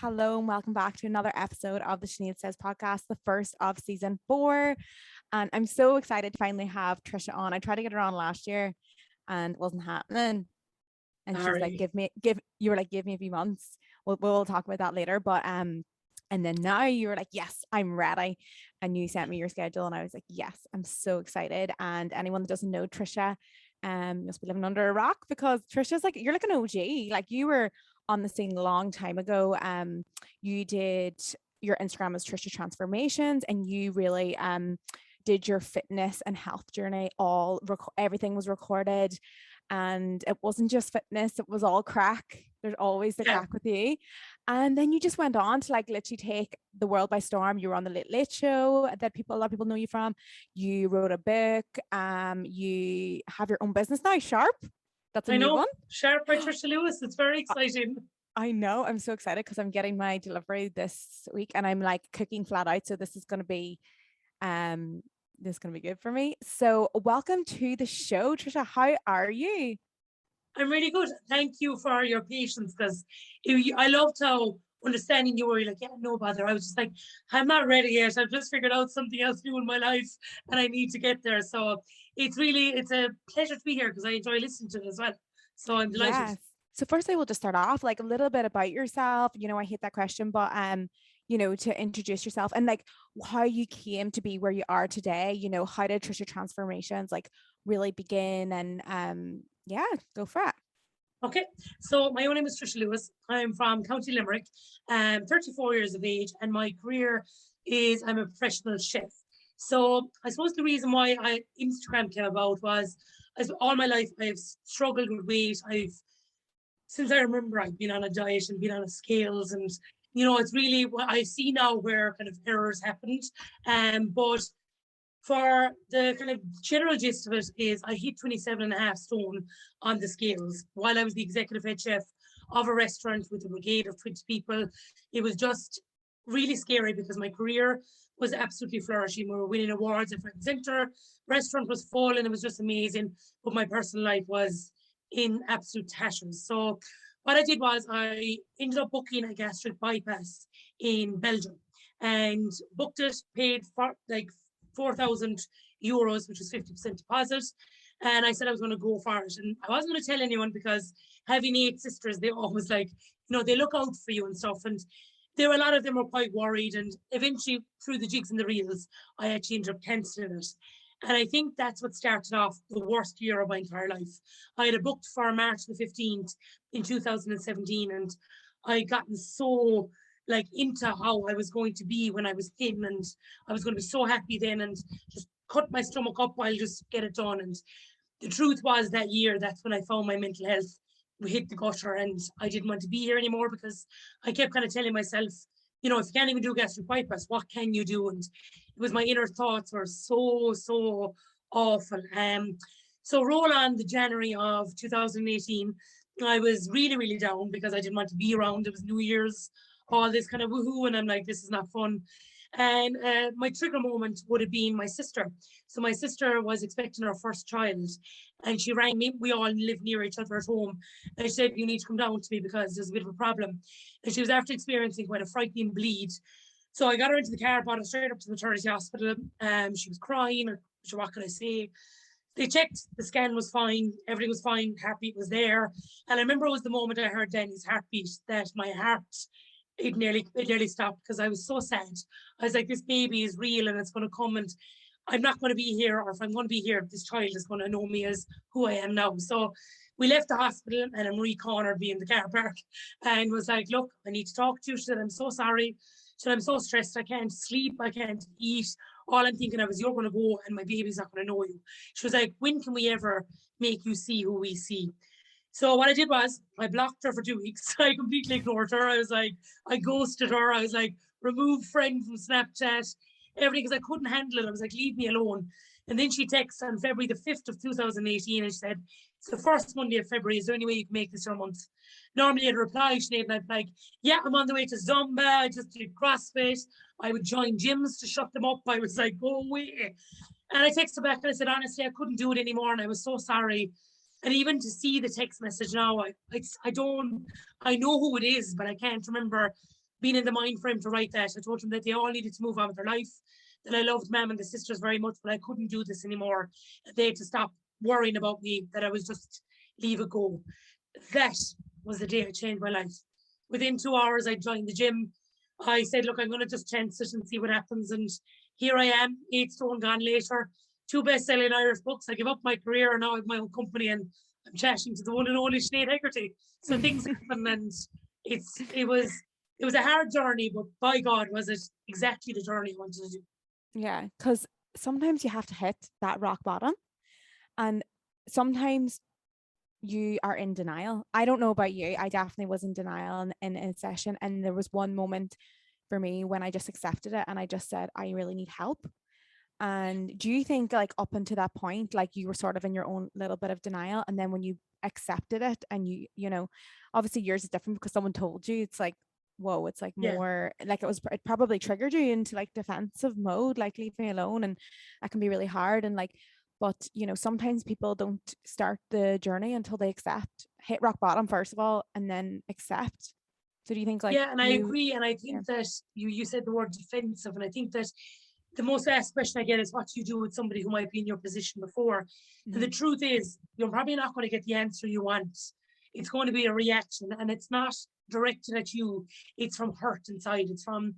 Hello and welcome back to another episode of the Sinead Says podcast, the first of season 4. And I'm so excited to finally have Trisha on. I tried to get her on last year and it wasn't happening. And she's like, Sorry. give me a few months. We'll talk about that later. But and then now you were like, yes, I'm ready. And you sent me your schedule and I was like, yes, I'm so excited. And anyone that doesn't know Trisha, you must be living under a rock because Trisha's like, you're like an OG. Like you were on the scene a long time ago. You did your Instagram was Trishas Transformations, and you really did your fitness and health journey. Everything was recorded, and it wasn't just fitness; it was all crack. There's always the crack with you. And then you just went on to like literally take the world by storm. You were on the Late Late Show that a lot of people know you from. You wrote a book. You have your own business now, Sharp. That's a new one. Sharp by Trisha Lewis. It's very exciting. I know. I'm so excited because I'm getting my delivery this week and I'm like cooking flat out. So this is going to be good for me. So welcome to the show, Trisha. How are you? I'm really good. Thank you for your patience because I loved how understanding you were. You're like, yeah, no bother. I was just like, I'm not ready yet. I've just figured out something else new in my life and I need to get there. So it's a pleasure to be here because I enjoy listening to it as well. So I'm delighted. Yes. So first I will just start off like a little bit about yourself. You know, I hate that question, but to introduce yourself and like how you came to be where you are today. You know, how did Trisha Transformations like really begin? And go for it. Okay, so my own name is Trisha Lewis. I'm from County Limerick. I'm 34 years of age, and my career is I'm a professional chef. So I suppose the reason why Instagram came about was all my life I've struggled with weight. Since I remember, I've been on a diet and been on a scales, and it's really what I see now where kind of errors happened. But for the kind of general gist of it is I hit 27.5 stone on the scales while I was the executive head chef of a restaurant with a brigade of 20 people. It was just really scary because my career was absolutely flourishing. We were winning awards at front and center. Restaurant was full and it was just amazing. But my personal life was in absolute tatters. So what I did was I ended up booking a gastric bypass in Belgium and booked it, paid for like 4,000 euros, which was 50% deposit. And I said I was going to go for it. And I wasn't going to tell anyone because having 8 sisters, they always like, they look out for you and stuff. And a lot of them were quite worried. And eventually, through the jigs and the reels, I actually ended up cancelling it. And I think that's what started off the worst year of my entire life. I had booked for March the 15th in 2017, and I gotten so like into how I was going to be when I was thin, and I was going to be so happy then, and just cut my stomach up while just get it done. And the truth was that year, that's when I found my mental health hit the gutter, and I didn't want to be here anymore because I kept kind of telling myself, if you can't even do gastric bypass, what can you do? And it was my inner thoughts were so awful. So roll on the January of 2018, I was really, really down because I didn't want to be around. It was New Year's, all this kind of woohoo, and I'm like, this is not fun. And my trigger moment would have been my sister. So my sister was expecting her first child, and she rang me. We all live near each other at home. And she said, you need to come down to me because there's a bit of a problem. And she was after experiencing quite a frightening bleed. So I got her into the car, brought her straight up to the maternity hospital. She was crying, or what can I say? They checked, the scan was fine, everything was fine, heartbeat was there. And I remember it was the moment I heard Danny's heartbeat that my heart, it nearly stopped because I was so sad. I was like, this baby is real and it's going to come, and I'm not going to be here, or if I'm going to be here, this child is going to know me as who I am now. So we left the hospital, and Marie cornered me in the car park and was like, look, I need to talk to you. She said, I'm so sorry. She said, I'm so stressed. I can't sleep. I can't eat. All I'm thinking of is you're going to go and my baby's not going to know you. She was like, when can we ever make you see who we see? So what I did was I blocked her for 2 weeks. I completely ignored her. I was like, I ghosted her. I was like, remove friend from Snapchat, everything, because I couldn't handle it. I was like, leave me alone. And then she texted on February the 5th of 2018 and she said, it's the first Monday of February. Is there any way you can make this your month? Normally I'd reply, Sinead, and I'd be like, yeah, I'm on the way to Zumba. I just did CrossFit. I would join gyms to shut them up. I was like, go away. And I texted back and I said, honestly, I couldn't do it anymore. And I was so sorry. And even to see the text message now, I know who it is, but I can't remember been in the mind frame to write that. I told them that they all needed to move on with their life, that I loved Mum and the sisters very much, but I couldn't do this anymore. They had to stop worrying about me, that I was just leave it go. That was the day I changed my life. Within 2 hours, I joined the gym. I said, look, I'm going to just chance it and see what happens. And here I am, 8 stone gone later, 2 best-selling Irish books. I give up my career and now I have my own company, and I'm chatting to the one and only Sinead Hegarty. So things happen, and it was a hard journey, but by God, was it exactly the journey I wanted to do. Yeah, because sometimes you have to hit that rock bottom, and sometimes you are in denial. I don't know about you. I definitely was in denial in a session, and there was one moment for me when I just accepted it and I just said, I really need help. And do you think, like, up until that point, like, you were sort of in your own little bit of denial, and then when you accepted it and you know, obviously yours is different because someone told you, it's like, whoa, it's like more like it probably triggered you into like defensive mode, like leave me alone, and that can be really hard. And like, but you know, sometimes people don't start the journey until they hit rock bottom first of all, and then accept. So do you think, like, and I agree, and I think that you said the word defensive, and I think that the most asked question I get is, what do you do with somebody who might be in your position before? Mm-hmm. And the truth is, you're probably not going to get the answer you want. It's going to be a reaction, and it's not directed at you. It's from hurt inside. It's from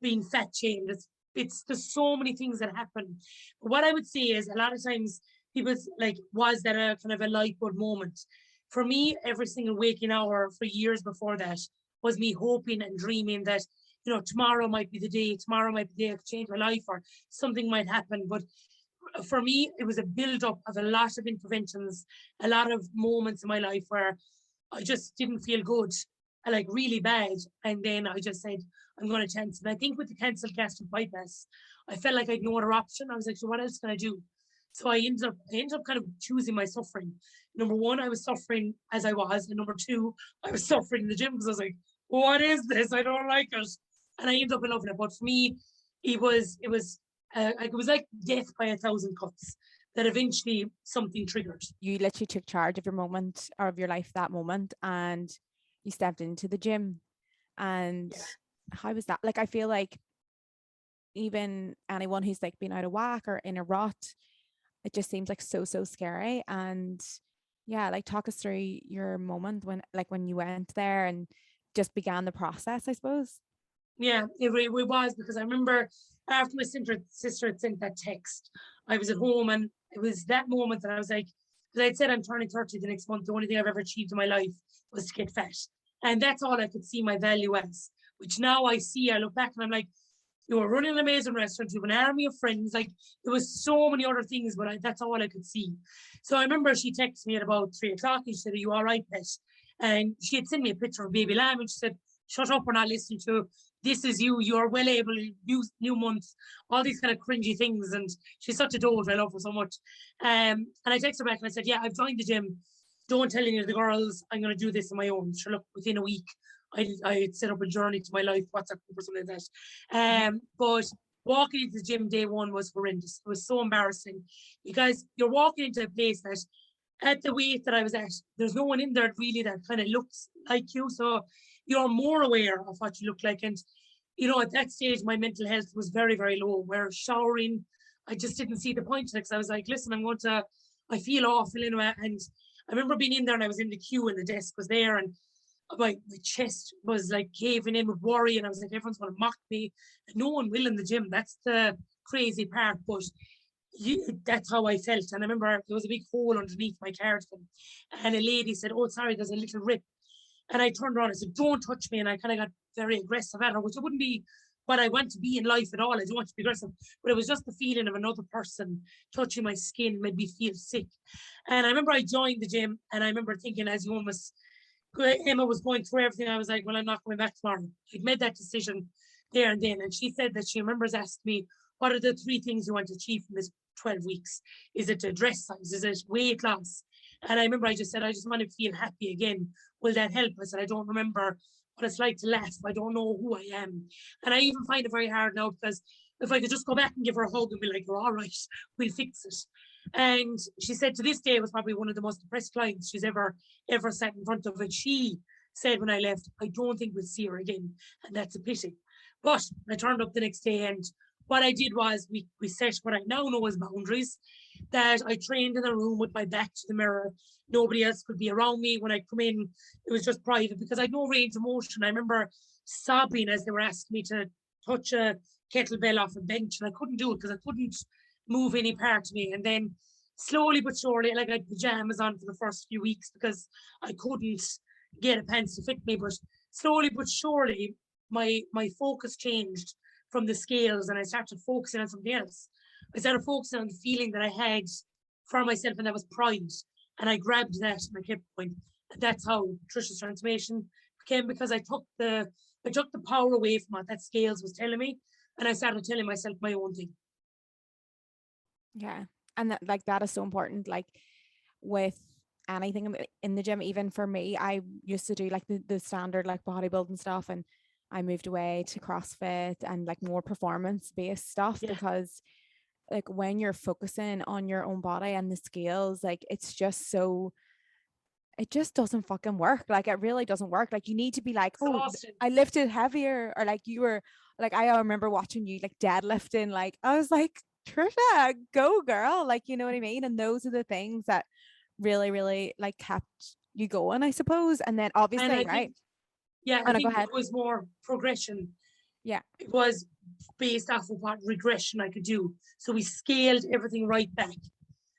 being fat shamed. There's so many things that happen. But what I would say is, a lot of times people like, was that a kind of a light bulb moment? For me, every single waking hour for years before that was me hoping and dreaming that, you know, tomorrow might be the day, I could change my life, or something might happen. But for me, it was a build-up of a lot of interventions, a lot of moments in my life where I just didn't feel good, like really bad. And then I just said, I'm going to chance it. And I think with the cancelled gastric bypass, I felt like I had no other option. I was like, so what else can I do? So I ended up kind of choosing my suffering. Number one, I was suffering as I was. And number two, I was suffering in the gym because I was like, what is this? I don't like it. And I ended up loving it. But for me, it was like death by 1,000 cuts, that eventually something triggered. You literally took charge of your moment, or of your life that moment, and you stepped into the gym. And how was that? Like, I feel like even anyone who's like been out of whack or in a rut, it just seems like so scary. And like, talk us through your moment when you went there and just began the process, I suppose. Yeah, it was, because I remember after my sister had sent that text, I was at home, and it was that moment that I was like, because I'd said I'm turning 30 the next month, the only thing I've ever achieved in my life was to get fat. And that's all I could see my value as, which now I look back and I'm like, you were running an amazing restaurant, you have an army of friends, like there was so many other things, but that's all I could see. So I remember she texted me at about 3 o'clock and she said, are you all right, Pet? And she had sent me a picture of baby lamb, and she said, shut up, we're not listening to this is you're well able, new month, all these kind of cringy things. And she's such a dote, I love her so much. And I texted her back and I said, yeah, I've joined the gym. Don't tell any of the girls, I'm going to do this on my own. Sure, look, within a week, I had set up a journey to my life, WhatsApp group or something like that. But walking into the gym day one was horrendous. It was so embarrassing, because you're walking into a place that, at the weight that I was at, there's no one in there really that kind of looks like you. So you're more aware of what you look like. And, you know, at that stage, my mental health was very, very low. Where showering, I just didn't see the point in it, because I was like, listen, I feel awful anyway. And I remember being in there and I was in the queue and the desk was there, and my chest was like caving in with worry. And I was like, everyone's going to mock me. And no one will in the gym. That's the crazy part. But that's how I felt. And I remember there was a big hole underneath my cardigan, and a lady said, oh, sorry, there's a little rip. And I turned around and I said, don't touch me. And I kind of got very aggressive at her, which it wouldn't be what I want to be in life at all. I don't want to be aggressive, but it was just the feeling of another person touching my skin made me feel sick. And I remember I joined the gym, and I remember thinking, as Emma was going through everything, I was like, well, I'm not coming back tomorrow. I'd made that decision there and then. And she said that she remembers asking me, what are the 3 things you want to achieve from this 12 weeks? Is it a dress size? Is it weight loss? And I remember I just said, I just want to feel happy again. Will that help? I said, I don't remember what it's like to laugh. I don't know who I am. And I even find it very hard now, because if I could just go back and give her a hug and be like, you're all right, we'll fix it. And she said to this day, it was probably one of the most depressed clients she's ever sat in front of. And she said when I left, I don't think we'll see her again. And that's a pity. But I turned up the next day, and what I did was we set what I now know as boundaries, that I trained in a room with my back to the mirror. Nobody else could be around me. When I come in, it was just private because I had no range of motion. I remember sobbing as they were asking me to touch a kettlebell off a bench, and I couldn't do it because I couldn't move any part of me. And then slowly but surely, like I had pajamas on for the first few weeks because I couldn't get a pants to fit me. But slowly but surely, my focus changed from the scales, and I started focusing on something else. I started focusing on the feeling that I had for myself, and that was pride. And I grabbed that and I kept going. And that's how Trishas Transformation became, because I took the power away from what that scales was telling me, and I started telling myself my own thing. Yeah. And that, like, that is so important. Like with anything in the gym, even for me, I used to do like the standard like bodybuilding stuff, and I moved away to CrossFit and like more performance based stuff, because like when you're focusing on your own body and the scales, like it's just so, it just doesn't fucking work. Like it really doesn't work. Like you need to be like, oh, I lifted heavier, or like you were like, I remember watching you like deadlifting, like I was like, Trisha, go girl, like, you know what I mean? And those are the things that really, really like kept you going, I suppose. And then obviously, and right? I No, go think ahead. it was more progression. Yeah. It was based off of what regression I could do. So we scaled everything right back.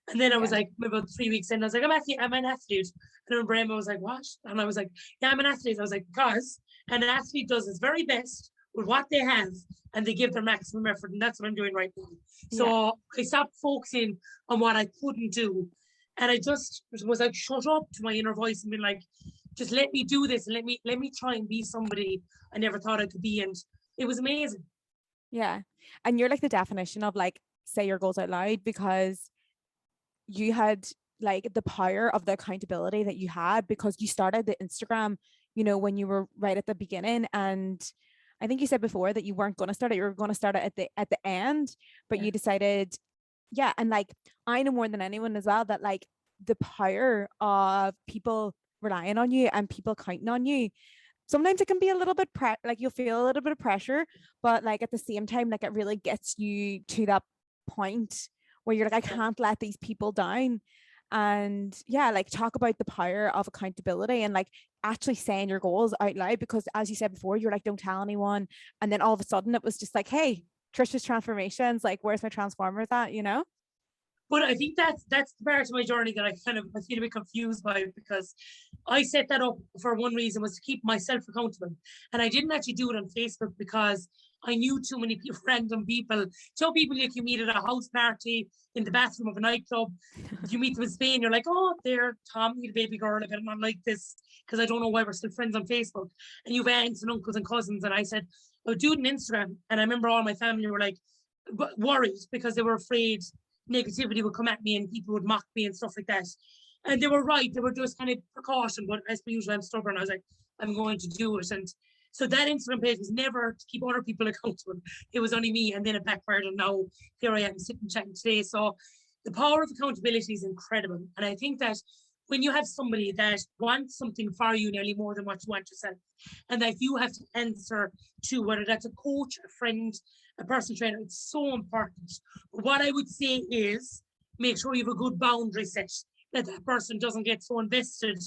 And then I was like, about 3 weeks in, I was like, I'm an athlete. And then Emma was like, what? And I was like, yeah, I'm an athlete. I was like, because an athlete does his very best with what they have, and they give their maximum effort. And that's what I'm doing right now. So I stopped focusing on what I couldn't do. And I just was like, shut up to my inner voice and being like, just let me do this, and let me try and be somebody I never thought I could be. And it was amazing. Yeah. And you're like the definition of like, say your goals out loud, because you had like the power of the accountability that you had, because you started the Instagram, you know, when you were right at the beginning. And I think you said before that you weren't going to start it, you were going to start it at the end, but you decided, and like I know more than anyone as well that like the power of people relying on you and people counting on you, sometimes it can be a little bit like you'll feel a little bit of pressure, but like at the same time, like it really gets you to that point where you're like, I can't let these people down. And like talk about the power of accountability and like actually saying your goals out loud, because as you said before, you're like, don't tell anyone. And then all of a sudden it was just like, hey, Trishas Transformations, like where's my transformers at, you know? But I think that's the part of my journey that I feel a bit confused by, because I set that up for one reason, was to keep myself accountable. And I didn't actually do it on Facebook because I knew too many random people. So people like you meet at a house party, in the bathroom of a nightclub. You meet them in Spain, you're like, oh, there, Tom, you baby girl, I better not like this, because I don't know why we're still friends on Facebook. And you've aunts and uncles and cousins. And I said, I'll do it on Instagram. And I remember all my family were like worried, because they were afraid negativity would come at me and people would mock me and stuff like that. And they were right. They were just kind of precaution. But as per usual, I'm stubborn. I was like, I'm going to do it. And so that Instagram page was never to keep other people accountable. It was only me. And then it backfired. And now here I am sitting chatting today. So the power of accountability is incredible. And I think that when you have somebody that wants something for you nearly more than what you want yourself, and that you have to answer to, whether that's a coach, a friend, a personal trainer, it's so important. What I would say is make sure you have a good boundary set, that that person doesn't get so invested,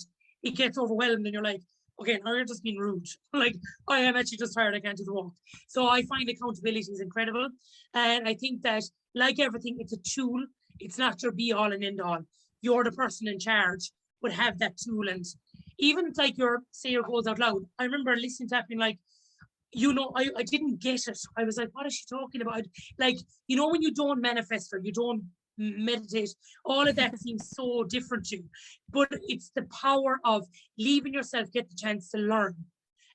it gets overwhelmed, and you're like, okay, now you're just being rude. Like, I am actually just tired, I can't do the walk. So I find accountability is incredible. And I think that, like everything, it's a tool. It's not your be all and end all. You're the person in charge, but have that tool. And even like say your goals out loud. I remember listening to that being like, I didn't get it. I was like, what is she talking about? Like, when you don't manifest or you don't meditate, all of that seems so different to you. But it's the power of leaving yourself get the chance to learn.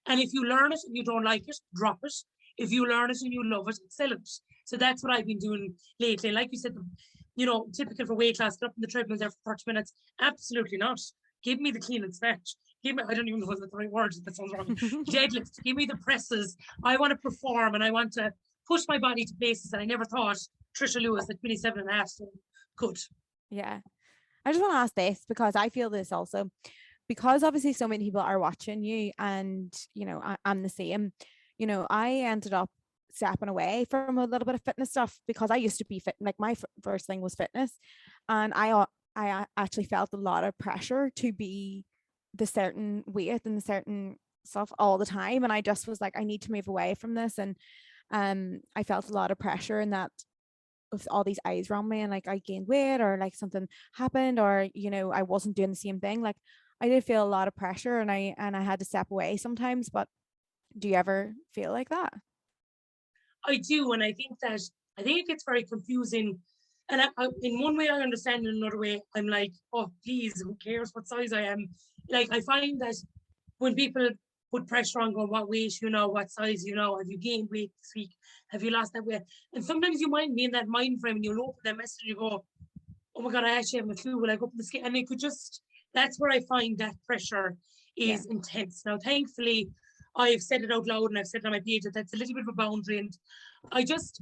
And if you learn it and you don't like it, drop it. If you learn it and you love it, excel it. So that's what I've been doing lately. And like you said, typical for weight loss, get up in the treadmill there for 30 minutes. Absolutely not. Give me the clean and snatch. Give me, I don't even know if that's the right word. That sounds wrong. Deadlift. Give me the presses. I want to perform and I want to push my body to places that I never thought Trisha Lewis at 27 and a half could. Yeah. I just want to ask this, because I feel this also, because obviously so many people are watching you, and you know, I'm the same. You know, I ended up stepping away from a little bit of fitness stuff because I used to be fit. Like my first thing was fitness, and I actually felt a lot of pressure to be the certain weight and the certain stuff all the time, and I just was like, I need to move away from this. And I felt a lot of pressure in that, with all these eyes around me, and like I gained weight or like something happened, or you know, I wasn't doing the same thing. Like I did feel a lot of pressure, and I had to step away sometimes. But do you ever feel like that? I do, and I think it gets very confusing. And in one way, I understand. In another way, I'm like, oh, please, who cares what size I am? Like, I find that when people put pressure on, going, what weight you know, what size you know, have you gained weight this week? Have you lost that weight? And sometimes you might be in that mind frame, and you'll open that message and you go, oh my God, I actually have a clue. Will I go up the scale? And it could just, that's where I find that pressure Yeah. is intense. Now, thankfully, I've said it out loud and I've said it on my page that that's a little bit of a boundary. And I just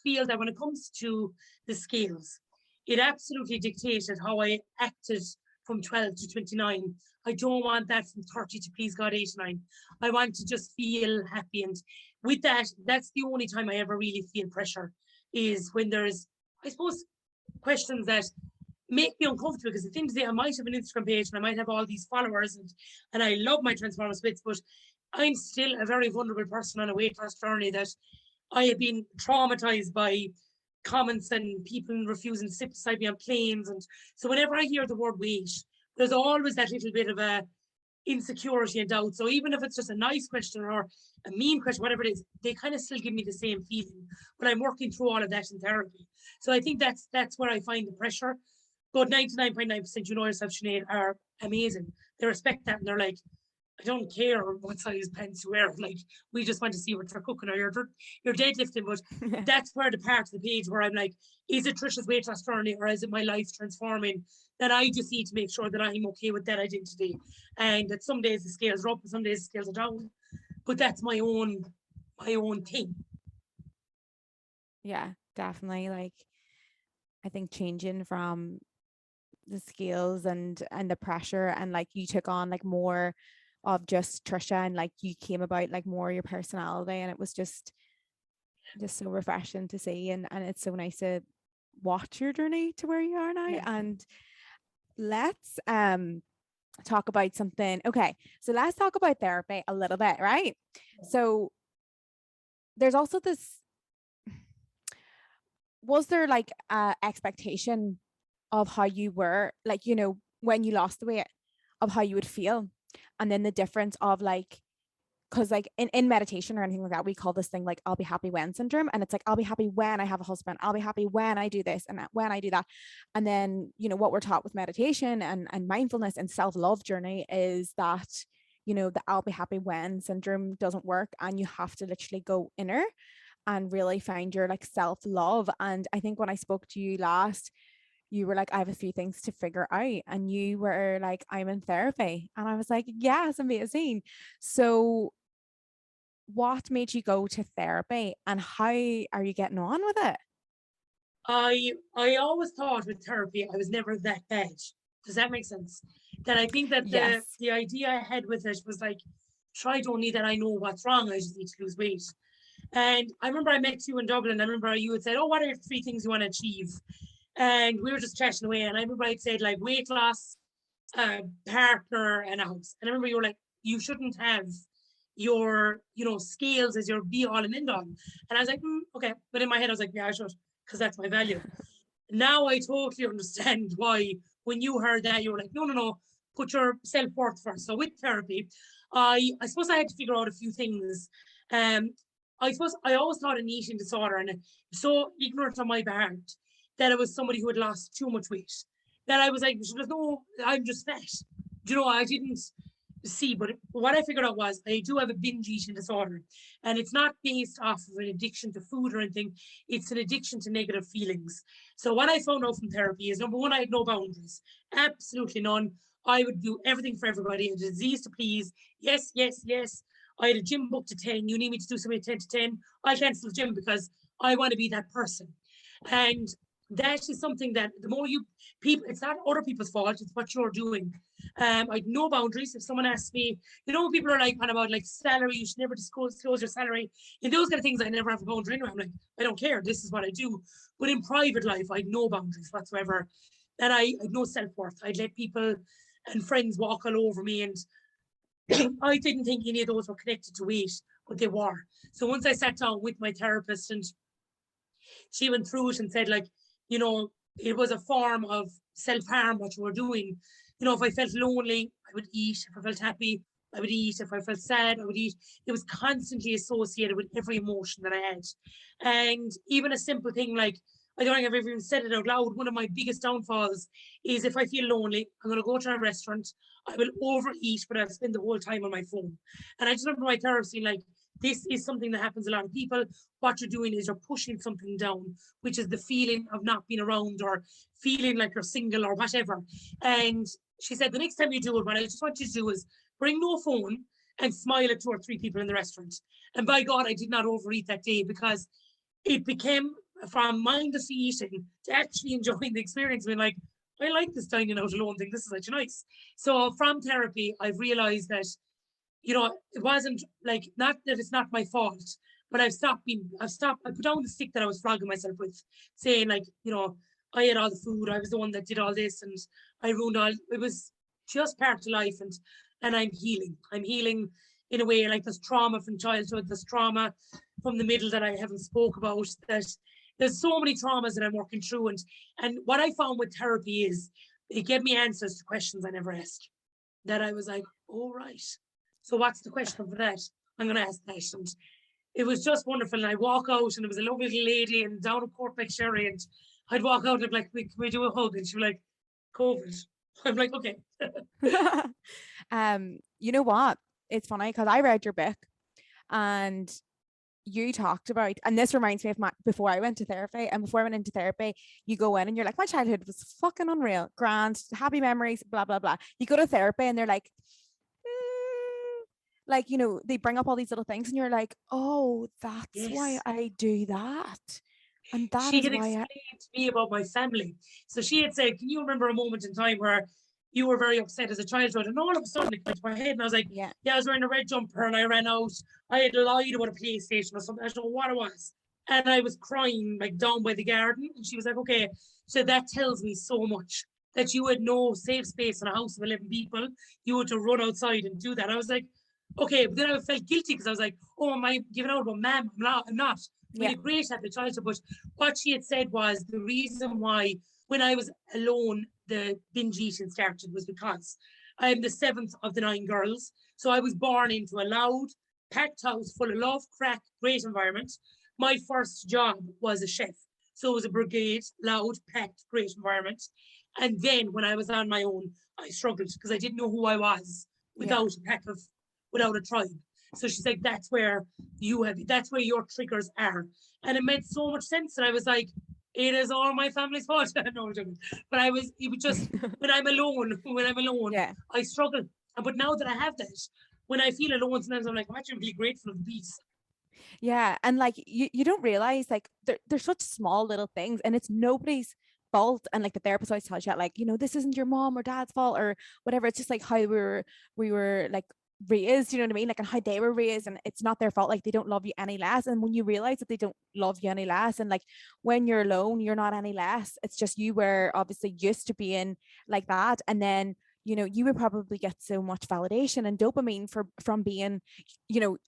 feel that when it comes to the scales, it absolutely dictated how I acted from 12 to 29. I don't want that from 30 to please God 89. I want to just feel happy. And with that, that's the only time I ever really feel pressure, is when there's, I suppose, questions that make me uncomfortable. Because the thing is, I might have an Instagram page and I might have all these followers, and I love my Transformer splits, but I'm still a very vulnerable person on a weight loss journey, that I have been traumatized by comments and people refusing to sit beside me on planes. And so whenever I hear the word weight, there's always that little bit of a insecurity and doubt. So even if it's just a nice question or a mean question, whatever it is, they kind of still give me the same feeling. But I'm working through all of that in therapy. So I think that's where I find the pressure. But 99.9%, you know yourself, Sinead, are amazing. They respect that, and they're like, I don't care what size pants you wear. Like, we just want to see what you're cooking or you're deadlifting. But that's where the part of the page where I'm like, is it Trisha's weight loss journey or is it my life transforming? That I just need to make sure that I'm okay with that identity, and that some days the scales are up and some days the scales are down. But that's my own thing. Yeah, definitely. Like I think changing from the scales and the pressure, and like you took on like more of just Trisha, and like you came about like more your personality, and it was just so refreshing to see, and it's so nice to watch your journey to where you are now. Yeah. And let's talk about something. Okay, so let's talk about therapy a little bit, right? So there's also this, was there like a expectation of how you were, like, you know, when you lost the weight, of how you would feel, and then the difference of like, because like in meditation or anything like that, we call this thing like I'll be happy when syndrome, and it's like I'll be happy when I have a husband, I'll be happy when I do this and when I do that. And then, you know, what we're taught with meditation and mindfulness and self-love journey is that, you know, the I'll be happy when syndrome doesn't work, and you have to literally go inner and really find your like self-love. And I think when I spoke to you last, you were like, I have a few things to figure out. And you were like, I'm in therapy. And I was like, yes, amazing. So what made you go to therapy, and how are you getting on with it? I always thought with therapy I was never that bad. Does that make sense? That I think that Yes. the idea I had with it was like, try don't need that I know what's wrong, I just need to lose weight. And I remember I met you in Dublin. I remember you had said, oh, what are your three things you want to achieve? And we were just chatting away. And I remember I'd said like weight loss, partner, and a house. And I remember you were like, you shouldn't have your, you know, scales as your be all and end all. And I was like, okay. But in my head, I was like, yeah, I should, because that's my value. Now I totally understand why when you heard that, you were like, no, no, no, put your self-worth first. So with therapy, I suppose I had to figure out a few things. Um, I suppose I always thought an eating disorder, and so ignorant on my part that it was somebody who had lost too much weight. That I was like, there's no, I'm just fat. You know, I didn't see, but what I figured out was I do have a binge eating disorder, and it's not based off of an addiction to food or anything. It's an addiction to negative feelings. So what I found out from therapy is, number one, I had no boundaries, absolutely none. I would do everything for everybody, a disease to please. Yes, yes, yes. I had a gym booked to 10. You need me to do something at 10 to 10. I cancel the gym because I want to be that person. And that is something that the more you people, it's not other people's fault, it's what you're doing. I'd no boundaries. If someone asks me, when people are like on about like salary, you should never disclose your salary. In those kind of things, I never have a boundary anyway. I'm like, I don't care. This is what I do. But in private life, I had no boundaries whatsoever. And I had no self-worth. I'd let people and friends walk all over me. And I didn't think any of those were connected to weight, but they were. So once I sat down with my therapist and she went through it and said, like, it was a form of self-harm what you were doing. If I felt lonely, I would eat. If I felt happy, I would eat. If I felt sad, I would eat. It was constantly associated with every emotion that I had. And even a simple thing like, I don't think I've ever even said it out loud, one of my biggest downfalls is if I feel lonely, I'm going to go to a restaurant, I will overeat, but I'll spend the whole time on my phone. And I just remember my therapist being like, this is something that happens a lot of people. What you're doing is you're pushing something down, which is the feeling of not being around or feeling like you're single or whatever. And she said, the next time you do it, what I just want you to do is bring no phone and smile at 2 or 3 people in the restaurant. And by God, I did not overeat that day because it became from mindlessly eating to actually enjoying the experience. Being like, I like this dining out alone thing. This is actually nice. So from therapy, I've realized that it wasn't like, not that it's not my fault, but I put down the stick that I was flogging myself with, saying like, I had all the food, I was the one that did all this, and I ruined all. It was just part of life, and I'm healing. I'm healing in a way, like there's trauma from childhood, there's trauma from the middle that I haven't spoke about, that there's so many traumas that I'm working through. And what I found with therapy is it gave me answers to questions I never asked, that I was like, oh, right. So what's the question for that? I'm going to ask that. And it was just wonderful. And I walk out and there was a lovely little lady and down in Cork Sherry, and I'd walk out and I'd be like, can we do a hug? And she'd be like, COVID. I'm like, okay. You know what? It's funny because I read your book and you talked about, and this reminds me of before I went to therapy, and before I went into therapy, you go in and you're like, my childhood was fucking unreal, grand, happy memories, blah, blah, blah. You go to therapy and they're like, like, they bring up all these little things and you're like, oh, that's why I do that. And that she is had why explained to me about my family. So she had said, can you remember a moment in time where you were very upset as a child? And all of a sudden it went to my head and I was like, yeah, I was wearing a red jumper and I ran out. I had lied about a PlayStation or something. I don't know what it was. And I was crying like down by the garden. And she was like, okay. So that tells me so much, that you had no safe space in a house of 11 people. You had to run outside and do that. I was like, okay. But then I felt guilty because I was like, oh, am I giving out about ma'am? I'm not. We had a great happy childhood. But what she had said was the reason why when I was alone, the binge eating started was because I am the 7th of the 9 girls. So I was born into a loud, packed house full of love, crack, great environment. My first job was a chef. So it was a brigade, loud, packed, great environment. And then when I was on my own, I struggled because I didn't know who I was without without a tribe. So she's like, that's where that's where your triggers are. And it made so much sense. And I was like, it is all my family's fault. No, I'm joking. But it was just, when I'm alone, I struggle. But now that I have that, when I feel alone, sometimes I'm like, I'm actually really grateful of the peace. Yeah. And like, you don't realize, like, they're such small little things and it's nobody's fault. And like the therapist always tells you, like, this isn't your mom or dad's fault or whatever. It's just like how we were like raised, you know what I mean? Like, and how they were raised, and it's not their fault. Like, they don't love you any less. And when you realize that they don't love you any less, and like when you're alone, you're not any less. It's just you were obviously used to being like that. And then you would probably get so much validation and dopamine from being,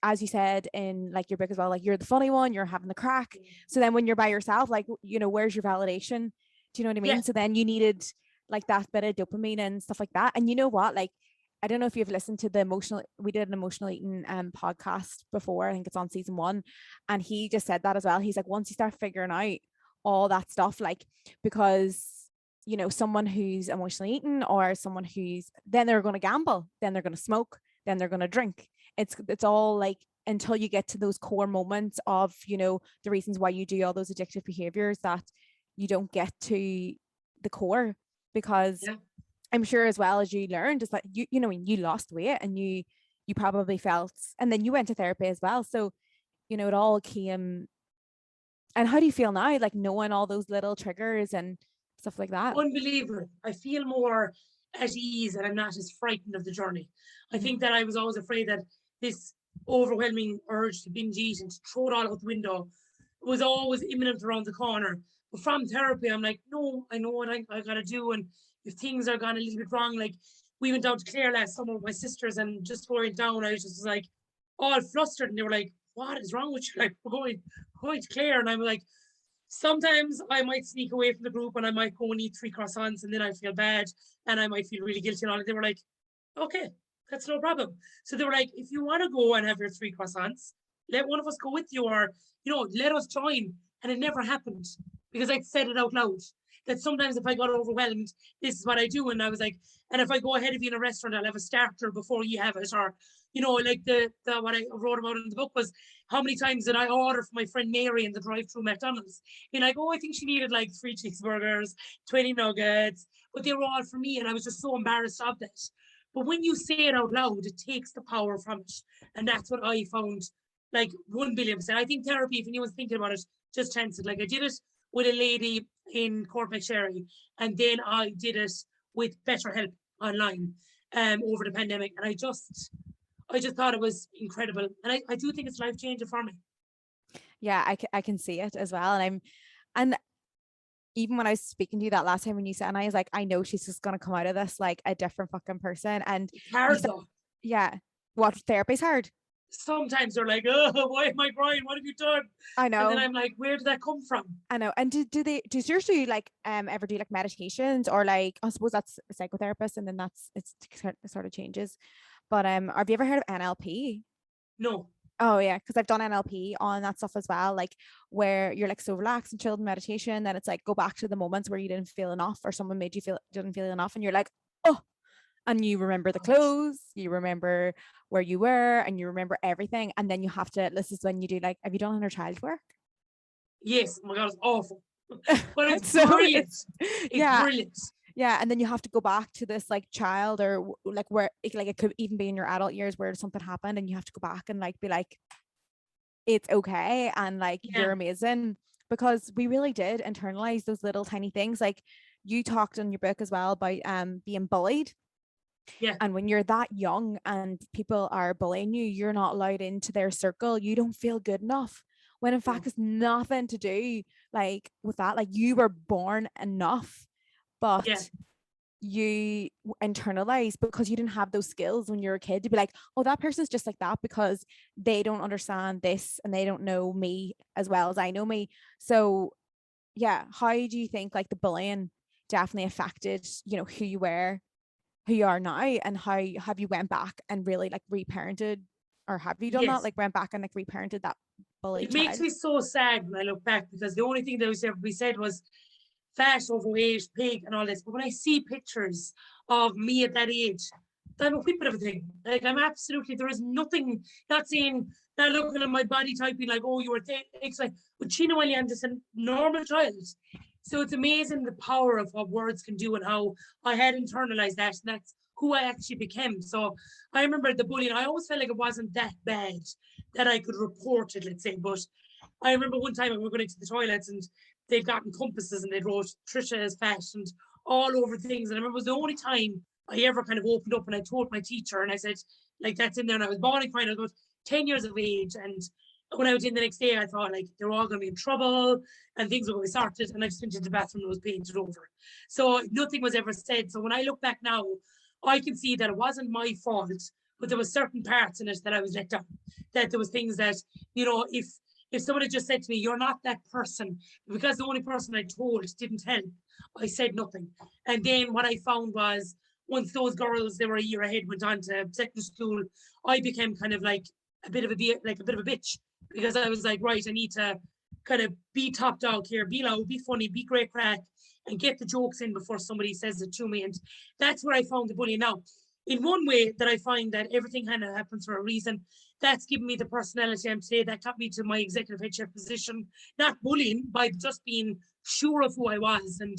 as you said in like your book as well, like you're the funny one, you're having the crack. So then when you're by yourself, like, where's your validation? Do you know what I mean? So then you needed like that bit of dopamine and stuff like that. And you know what, like, I don't know if you've listened to we did an emotional eating podcast before. I think it's on season 1. And he just said that as well. He's like, once you start figuring out all that stuff, like, because, someone who's emotionally eating, or someone then they're going to gamble, then they're going to smoke, then they're going to drink. It's all like, until you get to those core moments of, the reasons why you do all those addictive behaviors, that you don't get to the core. Because I'm sure as well, as you learned, is that you lost weight and you probably felt, and then you went to therapy as well. So, it all came And how do you feel now, like knowing all those little triggers and stuff like that? Unbelievable. I feel more at ease and I'm not as frightened of the journey. I think that I was always afraid that this overwhelming urge to binge eat and to throw it all out the window was always imminent around the corner. But from therapy, I'm like, no, I know what I got to do. And if things are gone a little bit wrong, like we went down to Clare last summer with my sisters, and just going down, I was just like all flustered. And they were like, what is wrong with you? Like, we're going to Clare. And I'm like, sometimes I might sneak away from the group and I might go and eat 3 croissants and then I feel bad and I might feel really guilty and all. And they were like, okay, that's no problem. So they were like, if you want to go and have your 3 croissants, let one of us go with you, or, let us join. And it never happened because I said it out loud that sometimes if I got overwhelmed, this is what I do. And I was like, and if I go ahead of you in a restaurant, I'll have a starter before you have it. Or, like the what I wrote about in the book was how many times did I order for my friend Mary in the drive-through McDonald's? You're like, oh, I think she needed like 3 cheeseburgers, 20 nuggets, but they were all for me. And I was just so embarrassed of that. But when you say it out loud, it takes the power from it. And that's what I found, like 1 billion%. I think therapy, if anyone's thinking about it, just chance it. Like I did it with a lady in Cork McSherry, and then I did it with BetterHelp online over the pandemic. And I just thought it was incredible. And I do think it's life changing for me. Yeah, I can see it as well. And even when I was speaking to you that last time when you said, and I was like, I know she's just gonna come out of this like a different fucking person. And it's hard though. Yeah, what, therapy's hard? Sometimes they're like, oh, why am I crying? What have you done? I know. And then I'm like, where did that come from? I know. And do seriously like ever do like meditations, or like, I suppose that's a psychotherapist and then it sort of changes. But have you ever heard of NLP? No. Oh yeah, because I've done NLP on that stuff as well, like where you're like so relaxed and chilled in meditation, then it's like go back to the moments where you didn't feel enough, or someone made you feel didn't feel enough, and you're like, oh, and you remember the clothes, you remember where you were, and you remember everything. And then you have to, this is when you do like, have you done inner child work? Yes. Oh my God, it's awful. But it's so brilliant. It's brilliant. Yeah, and then you have to go back to this like child, or like where it could even be in your adult years where something happened, and you have to go back and like be like, it's okay, and like you're amazing, because we really did internalize those little tiny things. Like you talked in your book as well about being bullied. Yeah. And when you're that young and people are bullying you, you're not allowed into their circle. You don't feel good enough. When in fact it's nothing to do like with that. Like you were born enough, but you internalize because you didn't have those skills when you were a kid to be like, oh, that person's just like that because they don't understand this and they don't know me as well as I know me. So yeah, how do you think like the bullying definitely affected, who you were, who you are now, and how have you went back and really like reparented, or have you done that, like went back and like reparented that bullied It makes me so sad when I look back, because the only thing that was ever be said was fat, overweight, pig, and all this. But when I see pictures of me at that age, I'm a whippet of a thing. Like I'm absolutely, there is nothing, not saying, not looking at my body type being like, oh, you were it's like, but you know, I'm just a normal child. So it's amazing the power of what words can do and how I had internalized that. And that's who I actually became. So I remember the bullying. I always felt like it wasn't that bad that I could report it, let's say. But I remember one time we were going into the toilets and they'd gotten compasses and they'd wrote Trisha is fat and all over things. And I remember it was the only time I ever kind of opened up and I told my teacher and I said, like, that's in there. And I was bawling, crying. I was about 10 years of age. And when I was in the next day, I thought like they're all going to be in trouble and things were going to be sorted. And I just went into the bathroom and was painted over. So nothing was ever said. So when I look back now, I can see that it wasn't my fault, but there was certain parts in it that I was let down. That there was things that, if somebody just said to me, you're not that person, because the only person I told didn't help, I said nothing. And then what I found was, once those girls, they were a year ahead, went on to secondary school, I became kind of like a bit of a bitch, because I was like, right, I need to kind of be top dog here, be loud, be funny, be great crack, and get the jokes in before somebody says it to me. And that's where I found the bullying now. In one way that I find that everything kind of happens for a reason, that's given me the personality I'm today, that got me to my executive head chef position, not bullying, by just being sure of who I was. And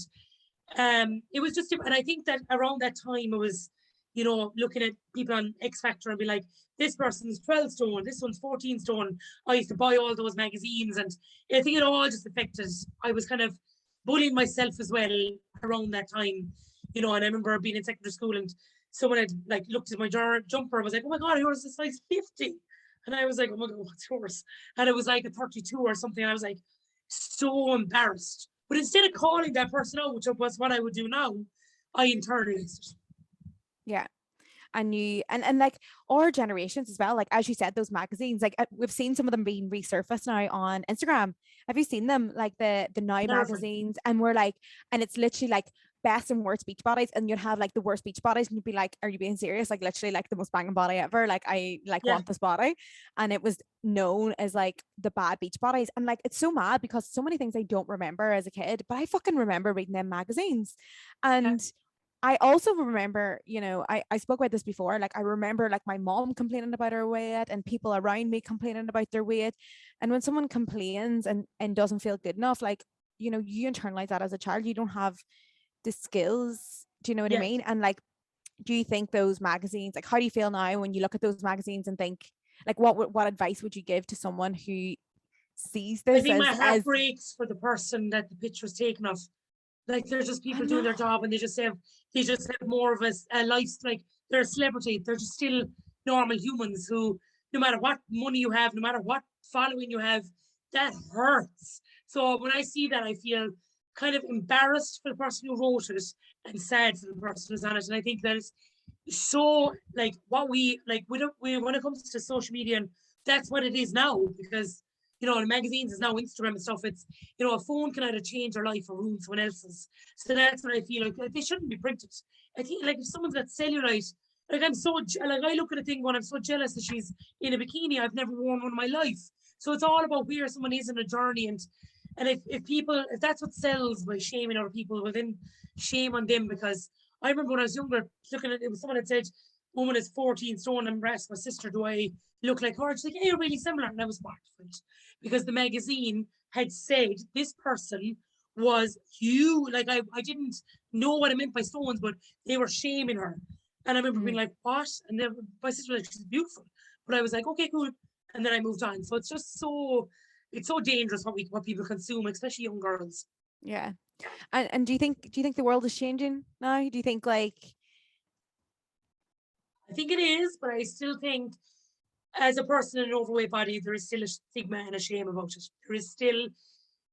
it was just, and I think that around that time, it was you know, looking at people on X Factor and be like, this person's 12 stone, this one's 14 stone. I used to buy all those magazines, and I think it all just affected. I was kind of bullying myself as well around that time, you know. And I remember being in secondary school and someone had like looked at my jumper and was like, oh my God, yours is size 50. And I was like, oh my God, what's yours? And it was like a 32 or something. And I was like, so embarrassed. But instead of calling that person out, which was what I would do now, I internalized it. Yeah. And like our generations as well, like as you said, those magazines, like we've seen some of them being resurfaced now on Instagram. Have you seen them, like the Now Terrifying. magazines? And we're like, and it's literally like best and worst beach bodies, and you'd have like the worst beach bodies and you'd be like, are you being serious? Like literally like the most banging body ever, like I like Yeah. want this body. And it was known as like the bad beach bodies. And like it's so mad because so many things I don't remember as a kid, but I fucking remember reading them magazines. Yeah. And I also remember, you know, I spoke about this before. Like, I remember like my mom complaining about her weight and people around me complaining about their weight. And when someone complains and doesn't feel good enough, like, you know, you internalize that as a child. You don't have the skills. Do you know what I Yeah. mean? And like, do you think those magazines, like, how do you feel now when you look at those magazines and think, like, what advice would you give to someone who sees I this think my heart as breaks for the person that the picture was taken of. Like they're just I people doing know. their job, and they just have more of a life. Like they're a celebrity. They're just still normal humans who, no matter what money you have, no matter what following you have, that hurts. So when I see that, I feel kind of embarrassed for the person who wrote it and sad for the person who's on it. And I think that it's so like what we like we when it comes to social media, and that's what it is now, because you know, the magazines is now Instagram and stuff. It's, you know, a phone can either change your life or ruin someone else's. So that's what I feel like they shouldn't be printed. I think like if someone's got cellulite, like I'm so like I look at a thing when I'm so jealous that she's in a bikini. I've never worn one in my life. So it's all about where someone is in a journey, and if people, if that's what sells by shaming other people, well then shame on them. Because I remember when I was younger looking at it, was someone that said woman is 14 stone and breast. My sister, do I look like her? She's like, hey, you're really similar. And I was mortified because the magazine had said this person was huge. Like I didn't know what I meant by stones, but they were shaming her. And I remember being like, what? And then my sister was like, she's beautiful. But I was like, okay, cool. And then I moved on. So it's just so, it's so dangerous what people consume, especially young girls. Yeah. And do you think the world is changing now? Do you think like I think it is, but I still think as a person in an overweight body, there is still a stigma and a shame about it. There is still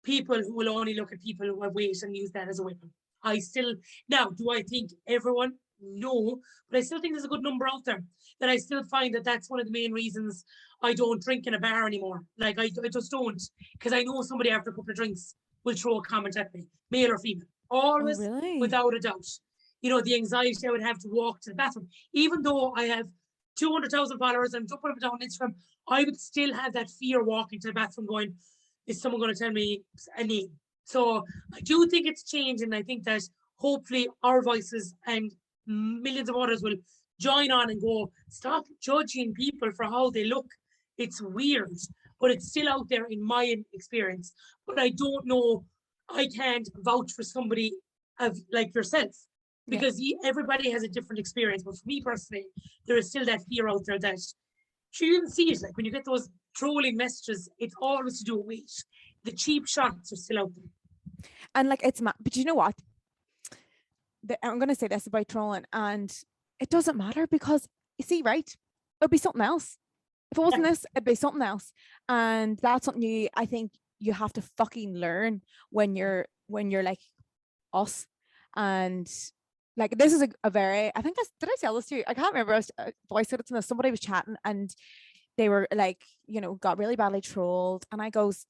people who will only look at people who have weight and use that as a weapon. I still, now, do I think everyone? No, but I still think there's a good number out there that I still find that that's one of the main reasons I don't drink in a bar anymore. Like, I just don't, because I know somebody after a couple of drinks will throw a comment at me, male or female, oh always, really? without a doubt. You know, the anxiety I would have to walk to the bathroom, even though I have 200,000 followers and jumping up and down on Instagram, I would still have that fear walking to the bathroom going, is someone going to tell me a name? So I do think it's changing. I think that hopefully our voices and millions of others will join on and go, stop judging people for how they look. It's weird, but it's still out there in my experience. But I don't know, I can't vouch for somebody of like yourself, Yeah. because everybody has a different experience. But for me personally, there is still that fear out there that you didn't see it. Like when you get those trolling messages, it's always to do with weight. The cheap shots are still out there. And like but you know what? I'm gonna say this about trolling, and it doesn't matter because you see, right? It'll be something else. If it wasn't Yeah. this, it'd be something else. And that's something I think you have to fucking learn when you're like us. And like this is a very, I think that's, did I tell this to you? I can't remember. I said it to somebody was chatting and they were like, you know, got really badly trolled. And I goes,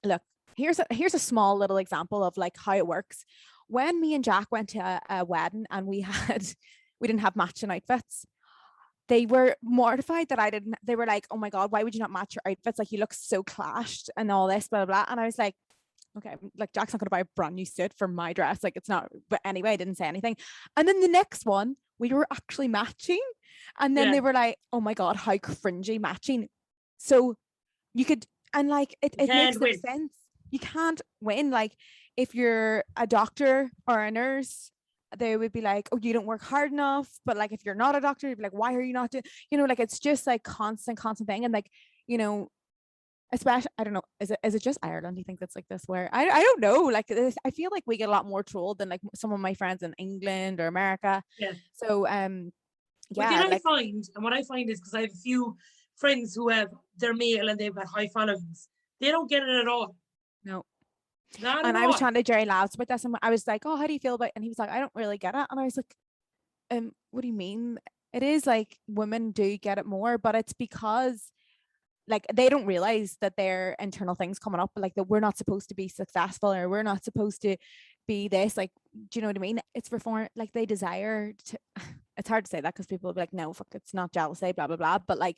look, here's a small little example of like how it works. When me and Jack went to a wedding and we didn't have matching outfits, they were mortified that I didn't. They were like, oh my God, why would you not match your outfits? Like you look so clashed and all this, blah, blah, blah. And I was like, okay, like Jack's not going to buy a brand new suit for my dress. Like it's not, but anyway, I didn't say anything. And then the next one, we were actually matching. And then Yeah. they were like, oh my God, how cringy matching. So you could, and like, You it makes can't no win. sense. You can't win. Like if you're a doctor or a nurse they would be like, oh, you don't work hard enough. But like, if you're not a doctor, you'd be like, why are you not doing, like, it's just like constant thing. And like, especially, I don't know, is it just Ireland? Do you think that's like this, where I don't know, like this, I feel like we get a lot more trolled than like some of my friends in England or America. Yeah. So But then yeah, like, what I find is, because I have a few friends who have, they're male and they've got high followings, they don't get it at all. no. Not at And I was all. trying to Jerry Louds about this, and I was like, oh, how do you feel about, and he was like, I don't really get it. And I was like, what do you mean? It is like women do get it more, but it's because like they don't realize that their internal things coming up, like that we're not supposed to be successful, or we're not supposed to be this, like, do you know what I mean? It's reform, like they desire to, it's hard to say that because people will be like, no, fuck, it's not jealousy, blah blah blah, but like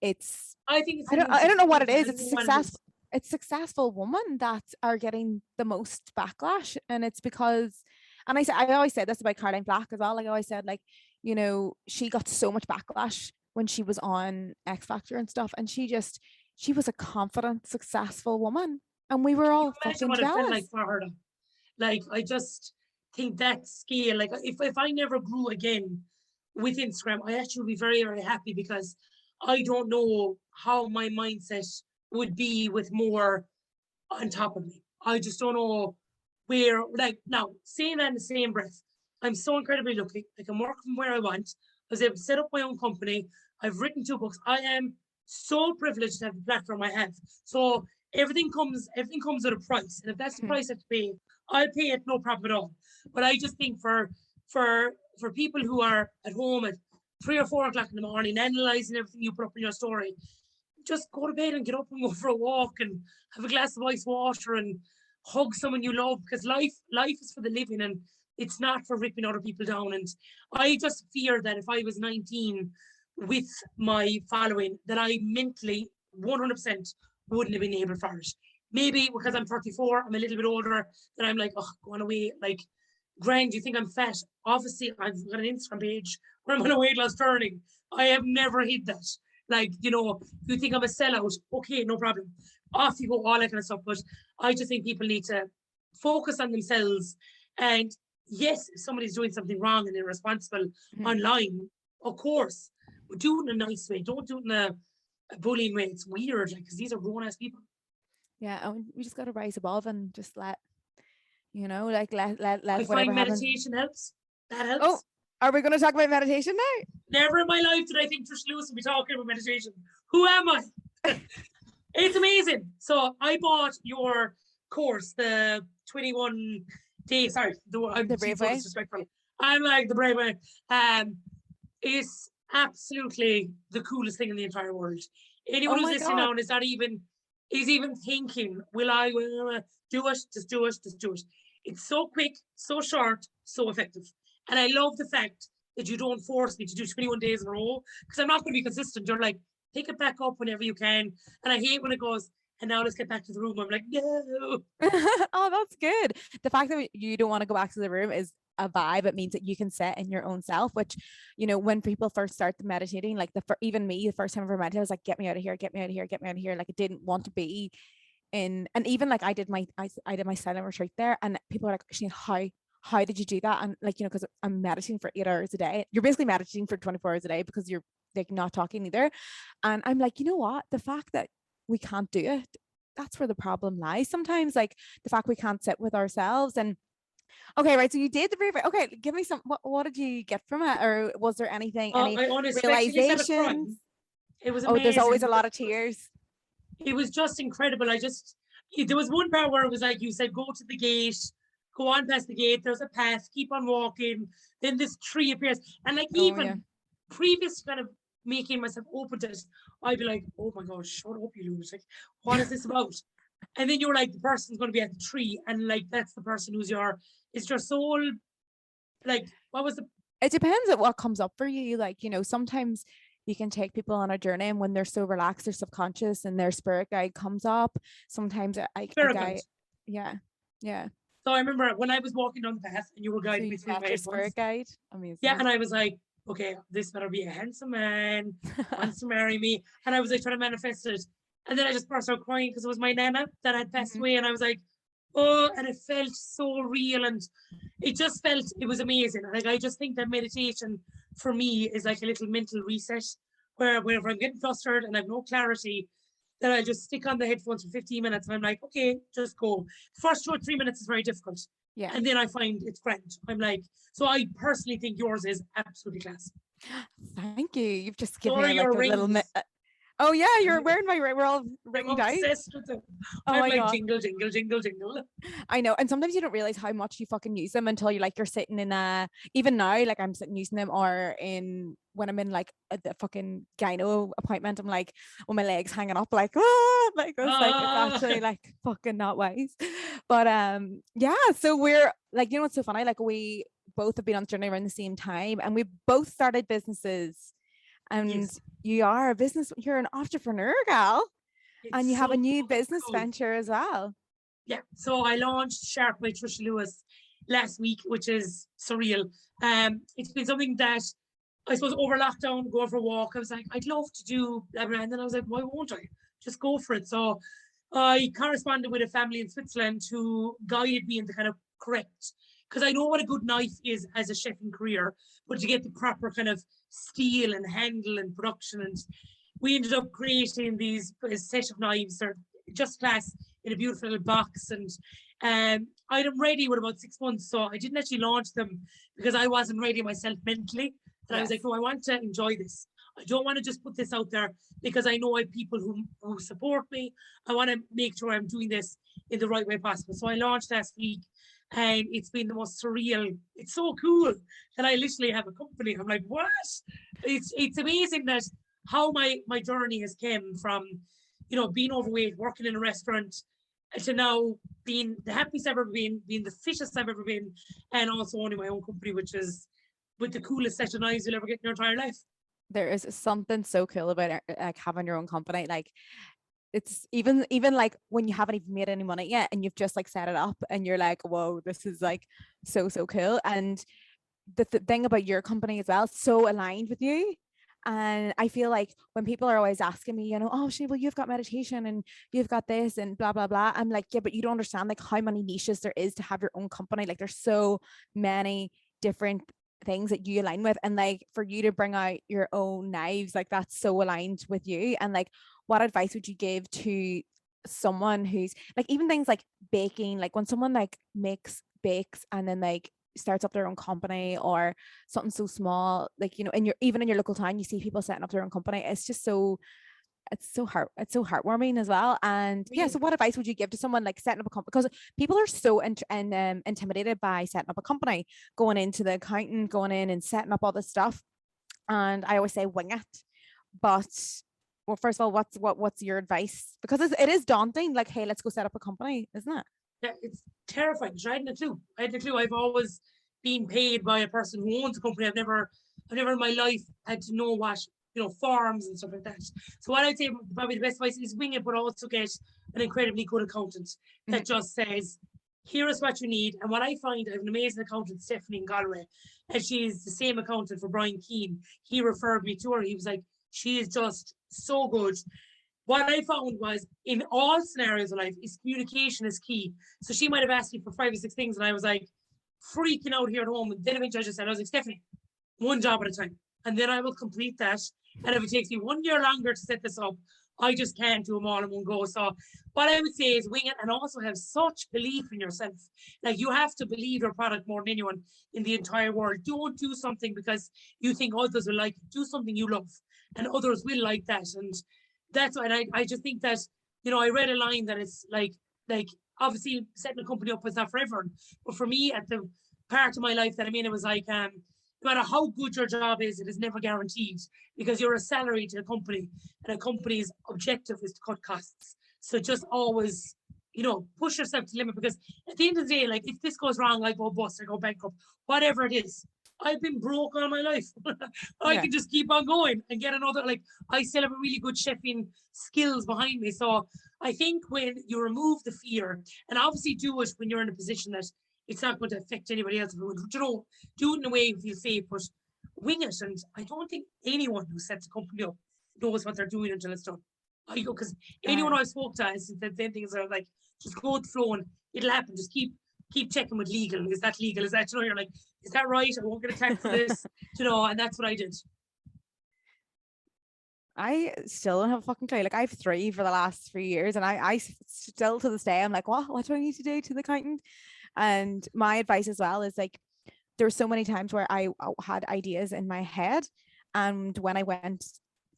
it's, I think it's I don't know what it is. I It's don't know what it is. successful women that are getting the most backlash, and it's because, and I always said this about Caroline Black as well. Like I always said, like, she got so much backlash when she was on X Factor and stuff, and she was a confident, successful woman, and we were Can all you imagine fucking what it felt like jealous. for her? Like, I just think that scale, like if I never grew again with Instagram, I actually would be very, very happy, because I don't know how my mindset would be with more on top of me. I just don't know where, like, now, saying that in the same breath, I'm so incredibly lucky. I can work from where I want. I was able to set up my own company. I've written 2 books. I am so privileged to have the platform I have. So everything comes at a price. And if that's the Mhm. price I have to pay, I'll pay it, no problem at all. But I just think for people who are at home at 3 or 4 o'clock in the morning, analyzing everything you put up in your story, just go to bed and get up and go for a walk and have a glass of ice water and hug someone you love, because life is for the living, and it's not for ripping other people down. And I just fear that if I was 19 with my following, that I mentally 100% wouldn't have been able for it. Maybe because I'm 34, I'm a little bit older, that I'm like, oh, going away, like, grand, you think I'm fat? Obviously, I've got an Instagram page where I'm on a weight loss journey. I have never hit that. Like, you think I'm a sellout, okay, no problem. Off you go, all that kind of stuff. But I just think people need to focus on themselves. And yes, if somebody's doing something wrong and irresponsible online, of course, but do it in a nice way. Don't do it in a bullying way. It's weird, like, because these are grown ass people. Yeah, and we just got to rise above and just let, like I let whatever find happens. meditation helps. That Oh, helps. are we going to talk about meditation now? Never in my life did I think Trisha Lewis would be talking about meditation. Who am I? It's amazing. So I bought your course, the 21 days. Sorry, I'm The being brave so way. disrespectful. I'm like the brave way. It's absolutely the coolest thing in the entire world. Anyone Oh who's my listening God. now and is even thinking, will I do it? Just do it. Just do it. It's so quick, so short, so effective. And I love the fact that you don't force me to do 21 days in a row, because I'm not going to be consistent. You're like, pick it back up whenever you can. And I hate when it goes, and now let's get back to the room. I'm like, no. Oh, that's good. The fact that you don't want to go back to the room is a vibe. It means that you can set in your own self, which, when people first start meditating, like even me, the first time I ever meditated, I was like, get me out of here, get me out of here, get me out of here. Like, I didn't want to be in, and even like I did my silent retreat there, and people are like, Sinead, how did you do that? And like, because I'm meditating for 8 hours a day. You're basically meditating for 24 hours a day because you're like not talking either. And I'm like, you know what? The fact that we can't do it, that's where the problem lies sometimes. Like the fact we can't sit with ourselves. And okay, right. So you did the brief. Okay, give me some. What did you get from it, or was there anything, any I unexpectedly started realizations? crying. It was Oh, there's always amazing. a lot of tears. It was just incredible. There was one part where it was like you said, go to the gate, go on past the gate, there's a path, keep on walking, then this tree appears. And like, Oh yeah. even previous kind of making myself open to it, I'd be like, oh my gosh, shut up, you lunatic. What is this about? And then you're like, the person's going to be at the tree, and like, that's the person is your soul. Like, what was the It depends on what comes up for you. Like, sometimes you can take people on a journey, and when they're so relaxed, their subconscious and their spirit guide comes up. Sometimes a spirit guide? guy, yeah, yeah. So I remember when I was walking down the path and you were So guiding me you through met my your headphones. spirit guide. Yeah, Amazing. and I was like, okay, this better be a handsome man, wants to marry me. And I was like trying to manifest it. And then I just burst out crying because it was my nana that had passed Mhm. away. And I was like, Oh, and it felt so real, and it just felt, it was amazing. Like, I just think that meditation for me is like a little mental reset, where whenever I'm getting flustered and I have no clarity, that I just stick on the headphones for 15 minutes and I'm like, okay, just go. The first 2 or 3 minutes is very difficult. Yeah. And then I find it's grand. I'm like, so I personally think yours is absolutely class. Thank you. You've just So given are me like your a little rings. oh yeah, you're wearing my ring. We're all I'm ringed out. obsessed with them. Oh I'm my like god. jingle, jingle, jingle, jingle. I know. And sometimes you don't realize how much you fucking use them until you're sitting in a, even now, like I'm sitting using them, or in when I'm in like the fucking gyno appointment, I'm like, with my legs hanging up, like, oh, like it's Ah, actually like fucking not wise. But yeah, so we're like, what's so funny? Like we both have been on the journey around the same time, and we both started businesses. And yes, you're an entrepreneur, gal, and it's you have a so new business cool. venture as well. Yeah, so I launched Sharp by Trisha Lewis last week, which is surreal. It's been something that I suppose over lockdown, going for a walk, I was like, I'd love to do that. And then I was like, why won't I? Just go for it. So I corresponded with a family in Switzerland who guided me in the kind of correct, because I know what a good knife is as a chefing career, but to get the proper kind of steel and handle and production. And we ended up creating these a set of knives. They're just class in a beautiful little box. And I had them ready with about 6 months. So I didn't actually launch them because I wasn't ready myself mentally. And I was Yes. like, no, I want to enjoy this. I don't want to just put this out there because I know I have people who support me. I want to make sure I'm doing this in the right way possible. So I launched last week, and it's been the most surreal. It's so cool that I literally have a company. I'm like, what? It's amazing that how my journey has came from, being overweight, working in a restaurant, to now being the happiest I've ever been, being the fittest I've ever been, and also owning my own company, which is with the coolest set of knives you'll ever get in your entire life. There is something so cool about like having your own company. Like it's even like when you haven't even made any money yet and you've just like set it up and you're like, whoa, this is like so cool. And the thing about your company as well, so aligned with you. And I feel like when people are always asking me, oh, Sinead, well, you've got meditation and you've got this and blah, blah, blah. I'm like, yeah, but you don't understand like how many niches there is to have your own company. Like there's so many different things that you align with. And like for you to bring out your own knives, like that's so aligned with you. And like, what advice would you give to someone who's like, even things like baking, like when someone like bakes and then like starts up their own company or something so small, like in your even in your local town you see people setting up their own company. It's just so it's so heartwarming as well. And yeah, so what advice would you give to someone like setting up a company, because people are so intimidated by setting up a company, going into the accountant, going in and setting up all this stuff, and I always say wing it. But well, first of all, what's your advice, because it is daunting, like, hey, let's go set up a company, isn't it? Yeah, it's terrifying. I hadn't a clue. I had a clue. I've always been paid by a person who owns a company. I've never in my life had to know what, forms and stuff like that. So what I'd say probably the best advice is wing it, but also get an incredibly good accountant that just says, here is what you need. And what I find, I have an amazing accountant, Stephanie in Galway, and she's the same accountant for Brian Keane. He referred me to her. He was like, she is just so good. What I found was in all scenarios of life is communication is key. So she might have asked me for 5 or 6 things, and I was like freaking out here at home. And then eventually I just said, I was like, Stephanie, one job at a time. And then I will complete that. And if it takes me 1 year longer to set this up, I just can't do them all in one go. So what I would say is wing it, and also have such belief in yourself. Like you have to believe your product more than anyone in the entire world. Don't do something because you think others will like it. Do something you love and others will like that. And that's why I just think that, I read a line that it's like obviously setting a company up is not for everyone. But for me, at the part of my life that I'm in, it was like no matter how good your job is, it is never guaranteed because you're a salary to a company, and a company's objective is to cut costs. So just always, push yourself to the limit, because at the end of the day, like if this goes wrong, I go bust, I go bankrupt, whatever it is. I've been broke all my life. I Yeah. can just keep on going and get another, like I still have a really good chefing skills behind me. So I think when you remove the fear, and obviously do it when you're in a position that it's not going to affect anybody else, do it in a way you feel safe, but wing it. And I don't think anyone who sets a company up knows what they're doing until it's done. I go, because Uh, anyone I spoke to is the same thing as like, just go with the flow and it'll happen. Just keep checking with legal. Is that legal? Is that, you know, you're like, is that right? I won't get attacked for this, you know, and that's what I did. I still don't have a fucking clue. Like I've three for the last 3 years, and I still to this day I'm like, what do I need to do to the accountant? And my advice as well is like, there were so many times where I had ideas in my head, and when I went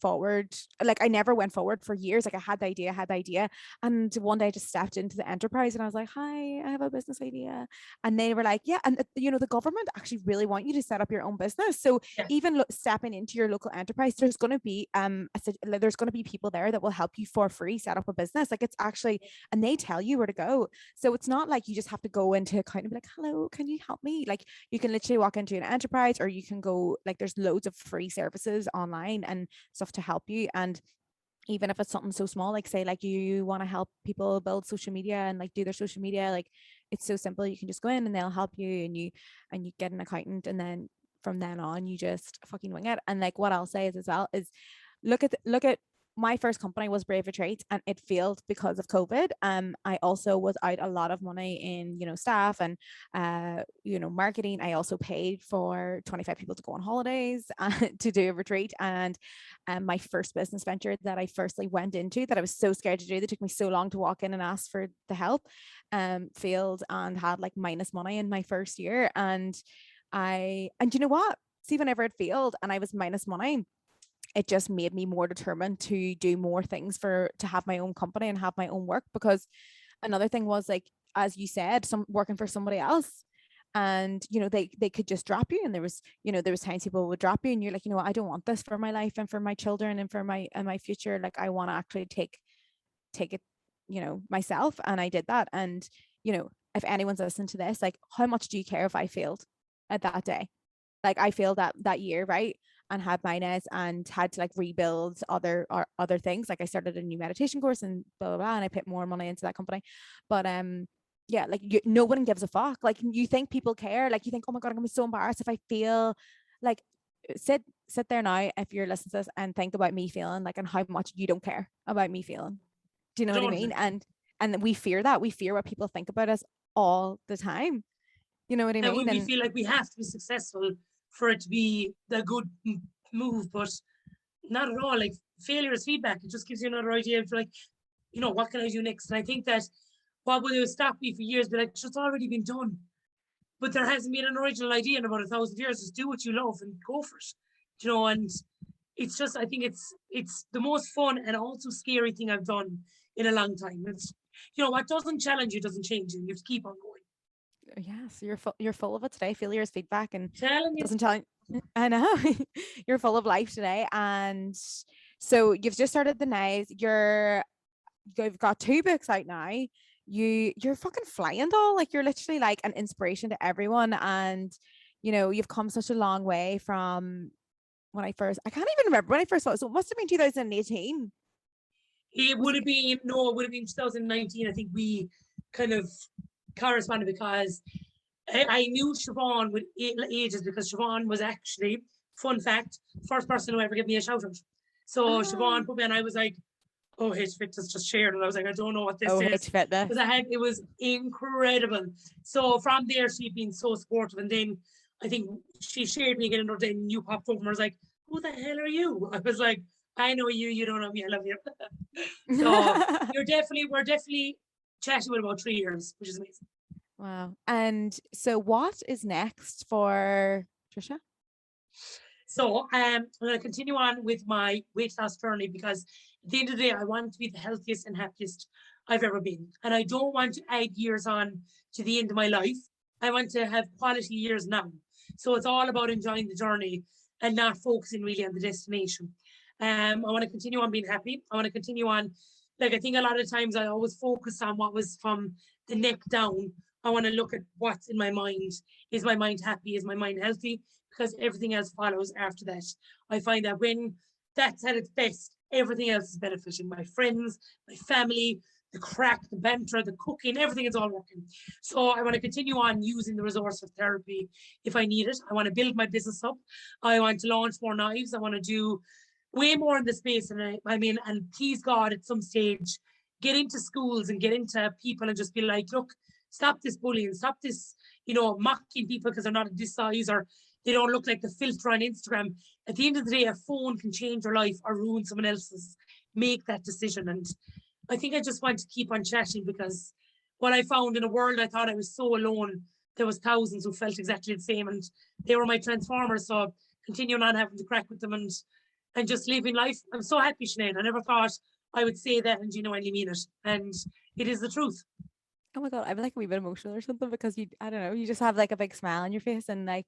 forward, like I never went forward for years. Like I had the idea, and one day I just stepped into the enterprise and I was like, hi, I have a business idea. And they were like, yeah, and you know, the government actually really want you to set up your own business. So Yeah. even stepping into your local enterprise, there's going to be there's going to be people there that will help you for free set up a business. Like it's actually, and they tell you where to go. So it's not like you just have to go into account and be like, hello, can you help me? Like you can literally walk into an enterprise, or you can go, like there's loads of free services online and stuff to help you. And even if it's something so small, like say like you want to help people build social media and like do their social media, like it's so simple. You can just go in and they'll help you, and you get an accountant, and then from then on you just fucking wing it. And like what I'll say is as well is look at my first company was Brave Retreats, and it failed because of COVID. I also was out a lot of money in, you know, staff and you know, marketing. I also paid for 25 people to go on holidays to do a retreat. And my first business venture that I firstly went into, that I was so scared to do, that took me so long to walk in and ask for the help, failed and had like minus money in my first year. And you know what? See, whenever it failed and I was minus money, it just made me more determined to do more things, to have my own company and have my own work. Because another thing was, like as you said, some working for somebody else, and you know, they could just drop you. And there was, you know, there was times people would drop you and you're like, you know what, I don't want this for my life and for my children and for my future. Like I want to actually take it, you know, myself. And I did that. And you know, if anyone's listening to this, like how much do you care if I failed at that day? Like I failed that year, right? And had minus and had to like rebuild other things. Like I started a new meditation course and blah blah blah, and I put more money into that company. But yeah, like no one gives a fuck. Like you think people care? Like you think, oh my god, I'm gonna be so embarrassed if I fail. Like sit there now, if you're listening to this, and think about me feeling like, and how much you don't care about me feeling. Do you I know what I don't. mean? And we fear that. We fear what people think about us all the time. You know what I And mean? we And feel like we have to be successful for it to be a good move, but not at all. Like failure is feedback. It just gives you another idea of like, you know, what can I do next? And I think that what would stop me for years, be like, it's already been done. But there hasn't been an original idea in about 1,000 years. Just do what you love and go for it. You know, and it's just, I think it's the most fun and also scary thing I've done in a long time. It's, you know, what doesn't challenge you doesn't change you. You have to keep on going. yes, you're full of it today. Failure is feedback, and Telling you. doesn't tell. I know. You're full of life today. And so you've just started the Nice. You've got 2 books out now. You're fucking flying, doll. Like you're literally like an inspiration to everyone. And you know, you've come such a long way from I can't even remember when I first saw it. So it must have been 2018. It Was would it? have been, no, it would have been 2019. I think we kind of corresponded because I knew Siobhan with ages, because Siobhan was actually, fun fact, first person who ever gave me a shout out. So Ah, Siobhan put me, and I was like, oh, H Fitness just shared, and I was like, I don't know what this oh, is. H Fitness. Because it was incredible. So from there, she'd been so supportive. And then I think she shared me again another day, and you popped over and I was like, who the hell are you? I was like, I know you, you don't know me, I love you. So we're definitely chatting with about 3 years, which is amazing. Wow. And so what is next for Trisha? So I'm going to continue on with my weight loss journey, because at the end of the day, I want to be the healthiest and happiest I've ever been. And I don't want to add years on to the end of my life. I want to have quality years now. So it's all about enjoying the journey and not focusing really on the destination. I want to continue on being happy. I want to continue on, like, I think a lot of times I always focus on what was from the neck down. I want to look at what's in my mind. Is my mind happy? Is my mind healthy? Because everything else follows after that. I find that when that's at its best, everything else is benefiting. My friends, my family, the crack, the banter, the cooking, everything is all working. So I want to continue on using the resource of therapy if I need it. I want to build my business up. I want to launch more knives. I want to do way more in the space. And I mean, and please God, at some stage, get into schools and get into people and just be like, look, stop this bullying, stop this, mocking people because they're not this size or they don't look like the filter on Instagram. At the end of the day, a phone can change your life or ruin someone else's. Make that decision. And I think I just want to keep on chatting because what I found in a world I thought I was so alone, there was thousands who felt exactly the same, and they were my transformers. So continuing on having to crack with them and just living life. I'm so happy, Sinead. I never thought I would say that and genuinely mean it. And it is the truth. Oh my God, I'm like a wee bit emotional or something because I don't know, you just have like a big smile on your face and like,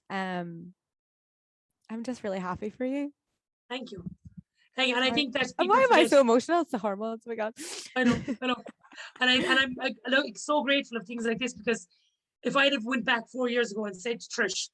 I'm just really happy for you. Thank you. Thank you. And I think that and why am I so emotional? It's the hormones. Oh my God. I know. And I'm so grateful of things like this because if I'd have went back 4 years ago and said to Trish,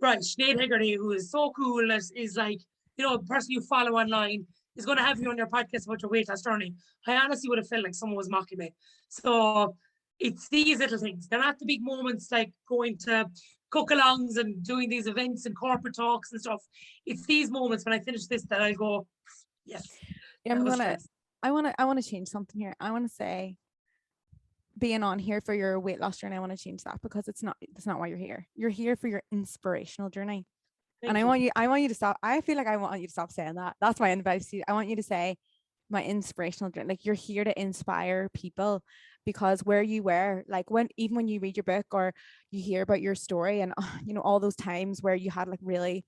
right, Sinead Hegarty, who is so cool, is like, a person you follow online, is going to have you on your podcast about your weight loss journey. I honestly would have felt like someone was mocking me. So it's these little things. They're not the big moments like going to cook-alongs and doing these events and corporate talks and stuff. It's these moments when I finish this that I go, yes. I want to change something here. I want to say being on here for your weight loss journey, I want to change that because that's not why you're here. You're here for your inspirational journey. I want you to stop. I feel like I want you to stop saying that. That's my advice to you. I want you to say my inspirational journey. Like you're here to inspire people because where you were, like even when you read your book or you hear about your story and all those times where you had like really,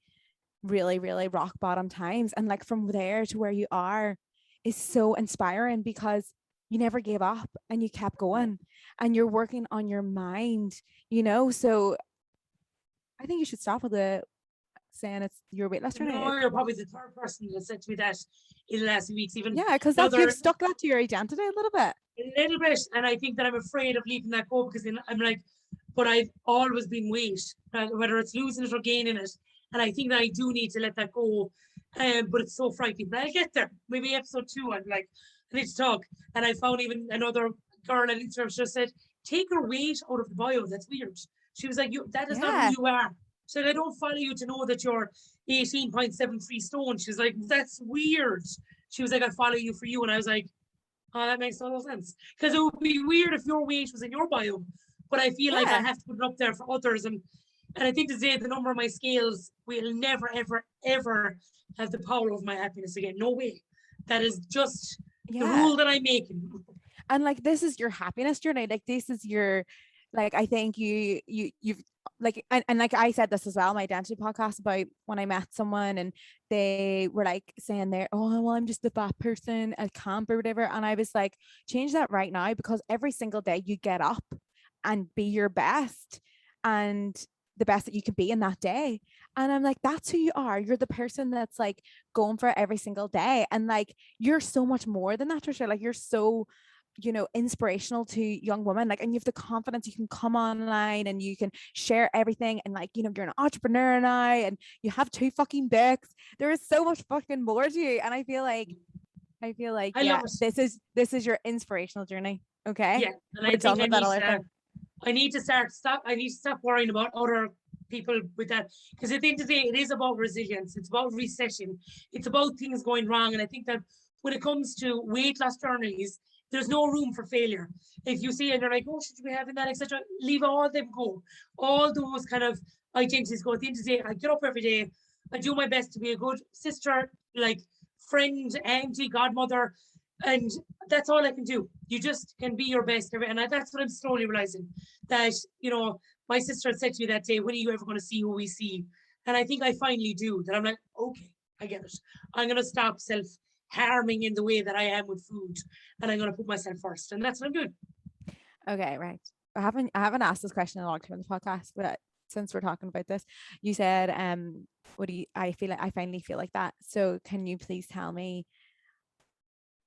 really, really rock bottom times and like from there to where you are is so inspiring because you never gave up and you kept going and you're working on your mind, so I think you should stop with the saying it's your weight loss journey. You're probably the third person that said to me that in the last few weeks, even. Yeah, because you've stuck that to your identity a little bit. And I think that I'm afraid of leaving that go because I'm like, but I've always been weight, whether it's losing it or gaining it. And I think that I do need to let that go. But it's so frightening. But I'll get there. Maybe episode 2, I'm like, I need to talk. And I found even another girl on Instagram just said, take your weight out of the bio. That's weird. She was like, that is not who you are. So I don't follow you to know that you're 18.73 stone. She's like, that's weird. She was like, I follow you for you. And I was like, oh, that makes total sense. Because it would be weird if your weight was in your bio. But I feel like I have to put it up there for others. And I think to say the number of my scales will never, ever, ever have the power of my happiness again. No way. That is just the rule that I'm making. And like, this is your happiness journey. Like, this is your, like, I think you've like, and like I said this as well, my identity podcast about when I met someone and they were like saying there, oh, well, I'm just the fat person at camp or whatever. And I was like, change that right now because every single day you get up and be your best and the best that you can be in that day. And I'm like, that's who you are. You're the person that's like going for it every single day. And like, you're so much more than that, Trisha. Like, you're so, inspirational to young women. Like, and you have the confidence, you can come online and you can share everything. And like, you're an entrepreneur now and you have 2 fucking books. There is so much fucking more to you. And I feel like, this is your inspirational journey. Okay. Yeah. And I think I need to stop worrying about other people with that. Because at the end of the day, it is about resilience. It's about resetting. It's about things going wrong. And I think that when it comes to weight loss journeys, there's no room for failure. If you see and you're like, oh, should we be having that, etc., leave all them go. All those kind of identities go. At the end of the day, I get up every day. I do my best to be a good sister, like friend, auntie, godmother, and that's all I can do. You just can be your best. And that's what I'm slowly realizing. That, my sister said to me that day, when are you ever going to see who we see? And I think I finally do. That I'm like, okay, I get it. I'm going to stop self-harming in the way that I am with food. And I'm going to put myself first. And that's what I'm doing. Okay, right. I haven't asked this question in a long time in the podcast, but since we're talking about this, you said, I finally feel like that. So can you please tell me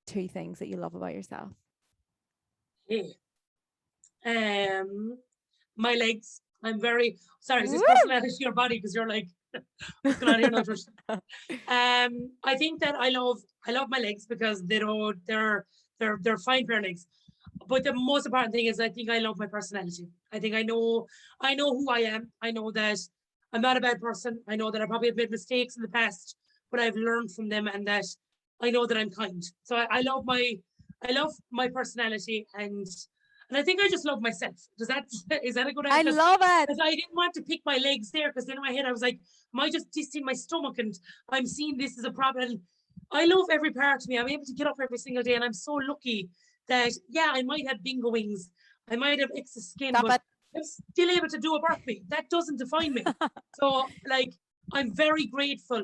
2 things that you love about yourself? Hey. My legs. I'm very sorry. Is this personality to your body? Because you're like, what's going on here now? I think that I love my legs because they're fine pair of legs. But the most important thing is I think I love my personality. I think I know who I am. I know that I'm not a bad person. I know that I probably have made mistakes in the past, but I've learned from them, and that I know that I'm kind. So I love my personality, and I think I just love myself. Is that a good I answer? love it. Because I didn't want to pick my legs there, because then in my head I was like, am I just dissing my stomach and I'm seeing this as a problem? I love every part of me. I'm able to get up every single day, and I'm so lucky that, yeah, I might have bingo wings, I might have excess skin, Stop but it. I'm still able to do a burpee. That doesn't define me. So, like, I'm very grateful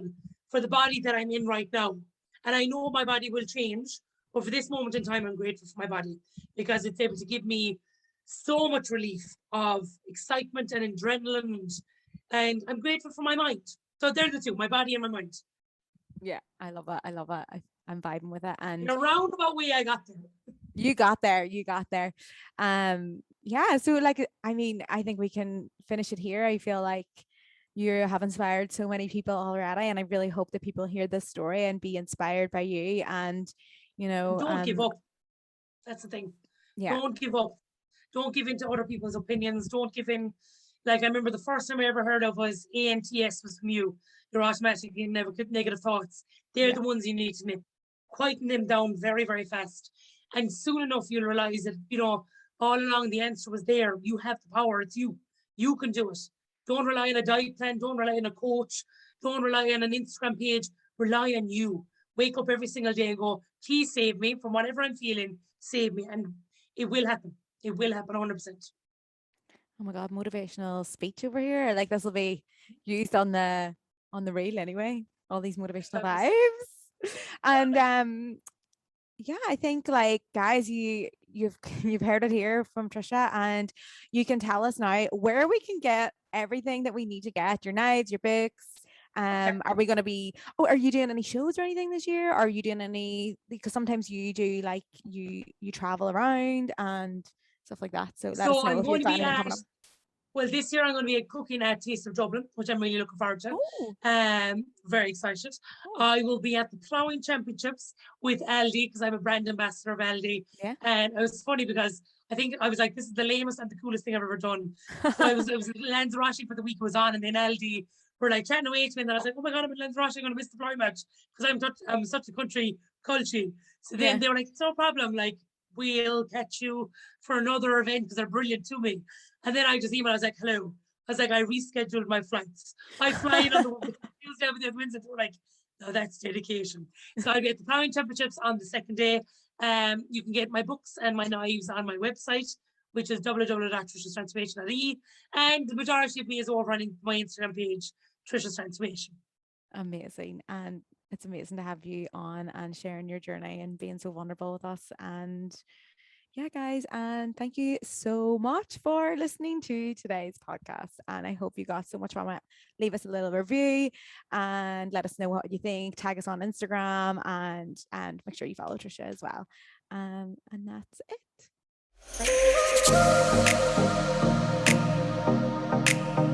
for the body that I'm in right now. And I know my body will change. But for this moment in time, I'm grateful for my body, because it's able to give me so much relief of excitement and adrenaline. And I'm grateful for my mind. So they're the two, my body and my mind. Yeah, I love it. I love it. I'm vibing with it. In And a roundabout way, I got there. you got there. You got there. Yeah. So like, I mean, I think we can finish it here. I feel like you have inspired so many people already, and I really hope that people hear this story and be inspired by you. And And don't give up. That's the thing. Yeah. Don't give up. Don't give in to other people's opinions. Don't give in. Like, I remember the first time I ever heard of was ANTS was from you. Your automatically negative thoughts. They're Yeah. the ones you need to nip. Quieten them down very, very fast. And soon enough, you'll realize that, all along the answer was there. You have the power. It's you. You can do it. Don't rely on a diet plan. Don't rely on a coach. Don't rely on an Instagram page. Rely on you. Wake up every single day and go, please save me from whatever I'm feeling. Save me. And it will happen. It will happen 100%. Oh my God, motivational speech over here. Like this will be used on the reel anyway. All these motivational vibes. And yeah, I think like guys, you've you've heard it here from Trisha, and you can tell us now where we can get everything that we need to get, your knives, your books. Are we going to be, are you doing any shows or anything this year? Are you doing any, because sometimes you do like you travel around and stuff like that. So let us So know I'm if going you've to got be anything at, coming up. well, this year I'm going to be cooking at Taste of Dublin, which I'm really looking forward to. Oh, Very excited. oh, I will be at the Ploughing Championships with Aldi, because I'm a brand ambassador of Aldi. yeah. And it was funny because I think I was like, this is the lamest and the coolest thing I've ever done. So it was Lanzarote for the week was on, and then Aldi were like chatting away to me, and then I was like, oh my God, I'm in Lanzarote, I'm going to miss the Ploughing match, because I'm such a country culture. So then Yeah. they were like, it's no problem, like, we'll catch you for another event, because they're brilliant to me. And then I just emailed, I was like, hello. I was like, I rescheduled my flights. I fly in on the Tuesday, Wednesday. They were like, no, that's dedication. So I'll be at the Ploughing Championships on the second day. You can get my books and my knives on my website, which is www.trishas.transformation.ie. And the majority of me is over on my Instagram page, Trishas Transformation. Amazing. And it's amazing to have you on and sharing your journey and being so vulnerable with us. And yeah, guys, and thank you so much for listening to today's podcast. And I hope you got so much from it. Leave us a little review and let us know what you think. Tag us on Instagram and make sure you follow Trisha as well. And that's it. Bye.